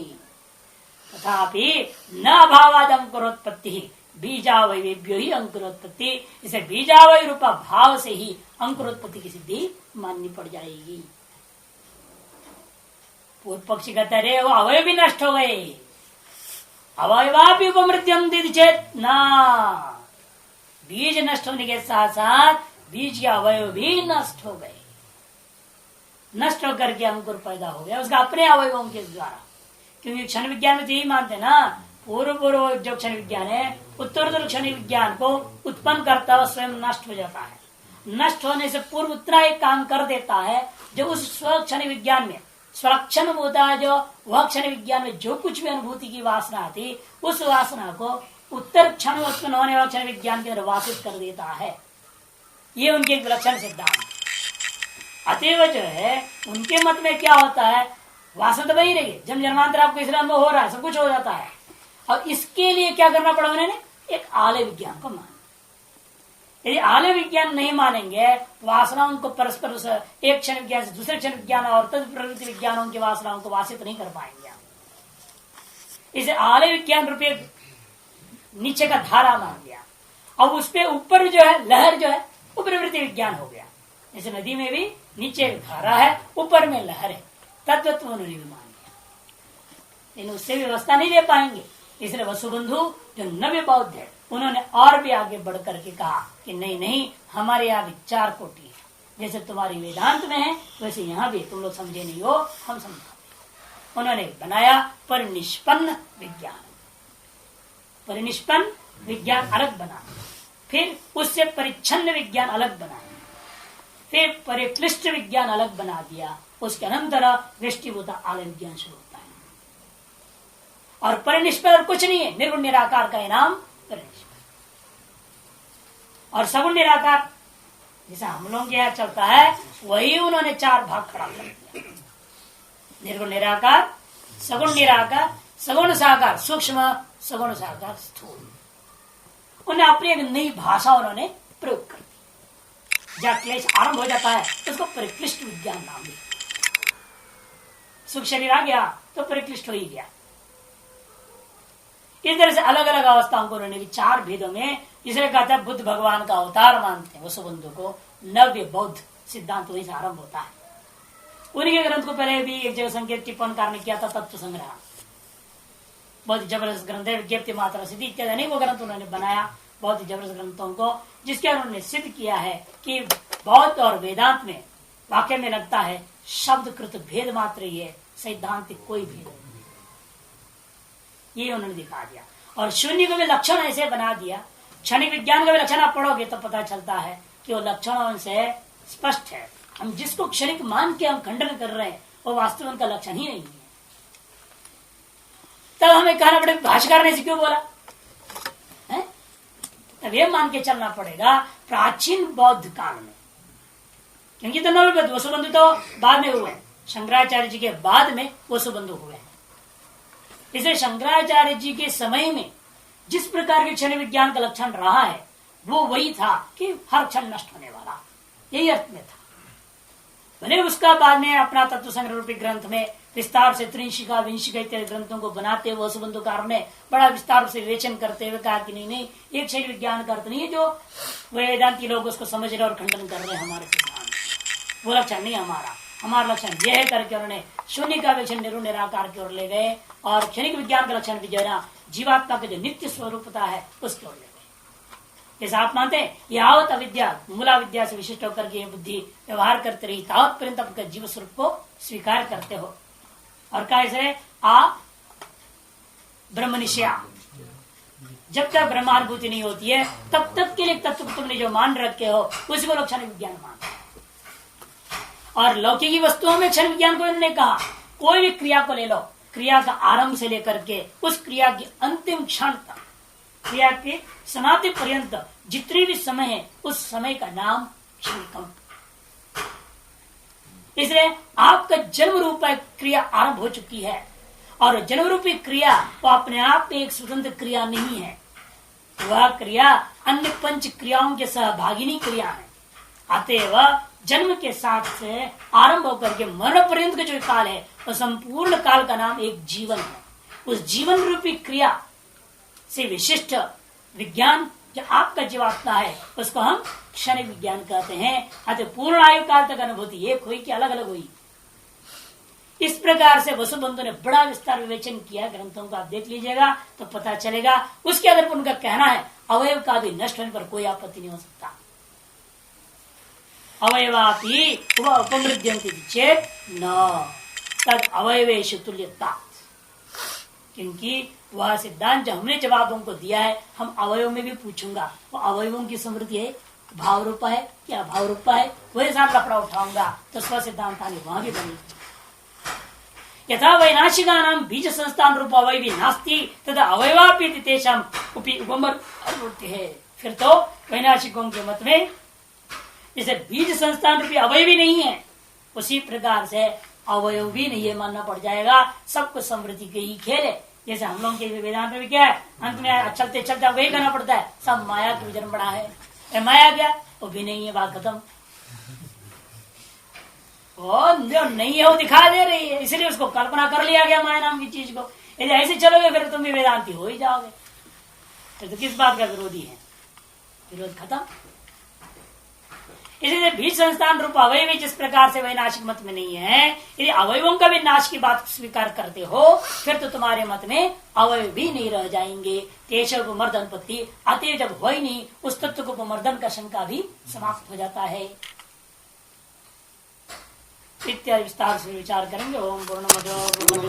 तथापि न अभावाद अंकुरोत्पत्ति बीजावयवेभ्यो ही अंकुरोत्पत्ति, इसे बीजावय रूपा भाव से ही अंकुरोत्पत्ति की सिद्धि माननी पड़ जाएगी। पूर्व पक्षी कहते रहे वो अवयव भी नष्ट हो गए, अवयवापि उपमृत्यम दीदी चेत ना, बीज नष्ट होने के साथ साथ बीज के अवयव भी नष्ट हो गए। नष्ट होकर के अंकुर पैदा हो गया उसका अपने अवयवों के द्वारा। क्योंकि क्षण विज्ञान में तो यही मानते ना, पूर्व जो क्षण विज्ञान है उत्तरोत्तर क्षण विज्ञान को उत्पन्न करता हुआ स्वयं नष्ट हो जाता है, नष्ट होने से पूर्व उतना एक काम कर देता है जो उस स्वक्षण विज्ञान में स्वलक्षण होता है, जो वह क्षण विज्ञान में जो कुछ भी अनुभूति की वासना थी उस वासना को उत्तर क्षण उत्पन्न होने वाले क्षण विज्ञान के अंदर वासित कर देता है। ये उनके एक विलक्षण सिद्धांत। अतएव जो है उनके मत में क्या होता है, वासना तो बनी रही, जन्म जन्मांतर आपको इसलिए अनुभव हो रहा है, सब कुछ हो जाता है। और इसके लिए क्या करना पड़ा उन्होंने, एक आलय विज्ञान को माना। यदि आलय विज्ञान नहीं मानेंगे, वासनाओं को परस्पर एक क्षण विज्ञान से दूसरे क्षण विज्ञान और तद प्रवृत्ति विज्ञानों की वासनाओं को वासित नहीं कर पाएंगे। इसे आलय विज्ञान रूपये नीचे का धारा मान लिया। अब उसपे ऊपर जो है लहर जो है वो प्रवृत्ति विज्ञान हो गया। जैसे नदी में भी नीचे धारा है, ऊपर में लहर है, तत्व उन्होंने भी मान लिया, लेकिन उससे व्यवस्था नहीं ले पाएंगे। इसलिए वसुबंधु जो नव्य बौद्ध है उन्होंने और भी आगे बढ़ करके कहा कि नहीं नहीं, हमारे यहाँ विचार कोटि है, जैसे तुम्हारी वेदांत में है वैसे यहाँ भी तुम लोग समझे नहीं हो, हम समझाते। उन्होंने बनाया परिनिष्पन्न विज्ञान। परिनिष्पन्न विज्ञान अलग बना, फिर उससे परिच्छन्न विज्ञान अलग बना, फिर परिक्लिष्ट विज्ञान अलग बना दिया। उसके अनंतर वृष्टिभूत आलय विज्ञान शुरू होता है। और परिनिष्पन्न कुछ नहीं है, निर्गुण निराकार का नाम परिनिष्पन्न। और सगुण निराकार जैसा हम लोगों के यहाँ चलता है वही उन्होंने चार भाग खड़ा कर दिया। निर्गुण निराकार, सगुण निराकार, सगुण साकार सूक्ष्म, सगुण साकार स्थूल। उन्हें अपनी एक नई भाषा उन्होंने प्रयोग कर दी। जहाँ क्लेश आरंभ हो जाता है उसको परिक्लिष्ट विज्ञान नाम दिया। सुख शरीर आ गया तो परिक्लिष्ट हो ही गया। इस तरह से अलग अलग अवस्थाओं को उन्होंने चार भेदों में, इसलिए कहता है बुद्ध भगवान का अवतार मानते हैं वसुबंधु को। नव्य बौद्ध सिद्धांत वहीं से आरंभ होता है। उन्हीं के ग्रंथ को पहले भी एक जगह संकेत टिप्पण करने किया था, तत्व संग्रह, बहुत जबरदस्त ग्रंथ है। विज्ञप्ति मात्रा सिद्धि इत्यादि अनेकों ग्रंथ उन्होंने बनाया, बहुत ही जबरदस्त ग्रंथों को, जिसके उन्होंने सिद्ध किया है कि बौद्ध और वेदांत में वाक्य में लगता है शब्द कृत भेद मात्र ही है, सैद्धांतिक कोई भेद नहीं। ये उन्होंने दिखा दिया। और शून्य को भी लक्षण ऐसे बना दिया, क्षणिक विज्ञान का भी लक्षण आप पढ़ोगे तो पता चलता है कि वो लक्षणों से स्पष्ट है। हम जिसको क्षणिक मान के हम खंडन कर रहे हैं वो वास्तव उनका लक्षण ही नहीं है। तब हमें कहना पड़ेगा भाष्यकार ने क्यों बोला है? तब ये मान के चलना पड़ेगा प्राचीन बौद्ध काल में, क्योंकि तो नवबौद्ध वसुबंधु तो बाद में हुए, शंकराचार्य जी के बाद में वसुबंधु हुए। इसलिए शंकराचार्य जी के समय में जिस प्रकार के क्षण विज्ञान का लक्षण रहा है वो वही था कि हर क्षण नष्ट होने वाला, यही अर्थ में था। भले उसका बाद में अपना तत्व संग्रह रूपी ग्रंथ में विस्तार से त्रिंशिका विंशिका इत्यादि ग्रंथों को बनाते हुए वसुबंधुकार ने बड़ा विस्तार से विवेचन करते हुए कहा कि नहीं नहीं, एक क्षण विज्ञान का अर्थ नहीं है जो वेदांती लोग उसको समझ रहे और खंडन कर रहे हैं हमारे सिद्धांत, वो लक्षण नहीं हमारा। हमारा लक्षण यह है करके उन्होंने शून्य का विषय निर्गुण निराकार की ओर ले गए और क्षणिक विज्ञान का लक्षण भी जो है ना जीवात्मा का जो नित्य स्वरूपता है उसकी ओर ले गए। जैसे आप मानते हैं यावत अविद्या मूला विद्या से विशिष्ट होकर के बुद्धि व्यवहार करते रही तावत पर्यंत आपका जीव स्वरूप को स्वीकार करते हो। और कैसे आप ब्रह्मनिष्या, जब तक ब्रह्मानुभूति नहीं होती है तब तक के लिए तत्व तुमने जो मान रखे हो उसी को क्षणिक विज्ञान मानते। और लौकिकी वस्तुओं में क्षण विज्ञान को उन्होंने कहा कोई भी क्रिया को ले लो, क्रिया का आरंभ से लेकर के उस क्रिया की अंतिम क्षण तक, क्रिया के समाप्ति पर्यंत जितने भी समय है उस समय का नाम क्षणिकम। इसलिए आपका जन्म रूप क्रिया आरंभ हो चुकी है और जन्म रूपी क्रिया वो अपने आप में एक स्वतंत्र क्रिया नहीं है, वह क्रिया अन्य पंच क्रियाओं के सहभागिनी क्रिया है। अतएव जन्म के साथ से आरंभ होकर के मरण पर्यंत का जो काल है वो संपूर्ण काल का नाम एक जीवन है। उस जीवन रूपी क्रिया से विशिष्ट विज्ञान जो आपका जीवात्मा है उसको हम क्षणिक विज्ञान कहते हैं। अतः पूर्ण आयु काल तक अनुभूति एक हुई कि अलग अलग हुई। इस प्रकार से वसुबंधु ने बड़ा विस्तार विवेचन किया, ग्रंथों को आप देख लीजिएगा तो पता चलेगा। उसके आधार पर उनका कहना है अवयव का भी नष्ट होने पर कोई आपत्ति नहीं हो सकता। अवयवापि उपमृद्यन्ति चेत न तद अवयवेषु तुल्यता, क्योंकि वह सिद्धांत जो हमने जवाबों को दिया है हम अवयव में भी पूछूंगा वो अवयवों की समृद्धि है भाव रूपा है क्या भाव रूपा है, वही साथ लफड़ा उठाऊंगा तो स्व सिद्धांतानि वहां भी बनेगी। यथा वैनाशिका नाम बीज संस्थान रूप अवय भी नास्ती तथा अवयवापी तेषाम उपमर्ति है। फिर तो वैनाशिकों के मत में जैसे बीज संस्थान रूपी अवय भी नहीं है, उसी प्रकार से अवयव भी नहीं है मानना पड़ जाएगा। सबको समृद्धि के ही खेल है। जैसे हम लोग के वेदांत में क्या है, अंत में चलते चलते वही करना पड़ता है, सब माया की विजन बड़ा है। माया क्या वो भी नहीं है, बात खत्म। और जो नहीं है वो दिखा दे रही है, इसलिए उसको कल्पना कर लिया गया माया नाम की चीज को। यदि ऐसे चलोगे फिर तुम भी वेदांती हो ही जाओगे, फिर तो किस बात का विरोधी है, विरोध खत्म। इसलिए बीज संस्थान रूप अवयव जिस प्रकार से वैनाशिक मत में नहीं है, यदि अवयवों का भी नाश की बात स्वीकार करते हो फिर तो तुम्हारे मत में अवयव भी नहीं रह जाएंगे। केशव मर्दन पत्ति अतएव जब हो ही नहीं, उस तत्व को उपमर्दन का शंका भी समाप्त हो जाता है। इत्यादि विस्तार से विचार करेंगे। ओम पूर्णमद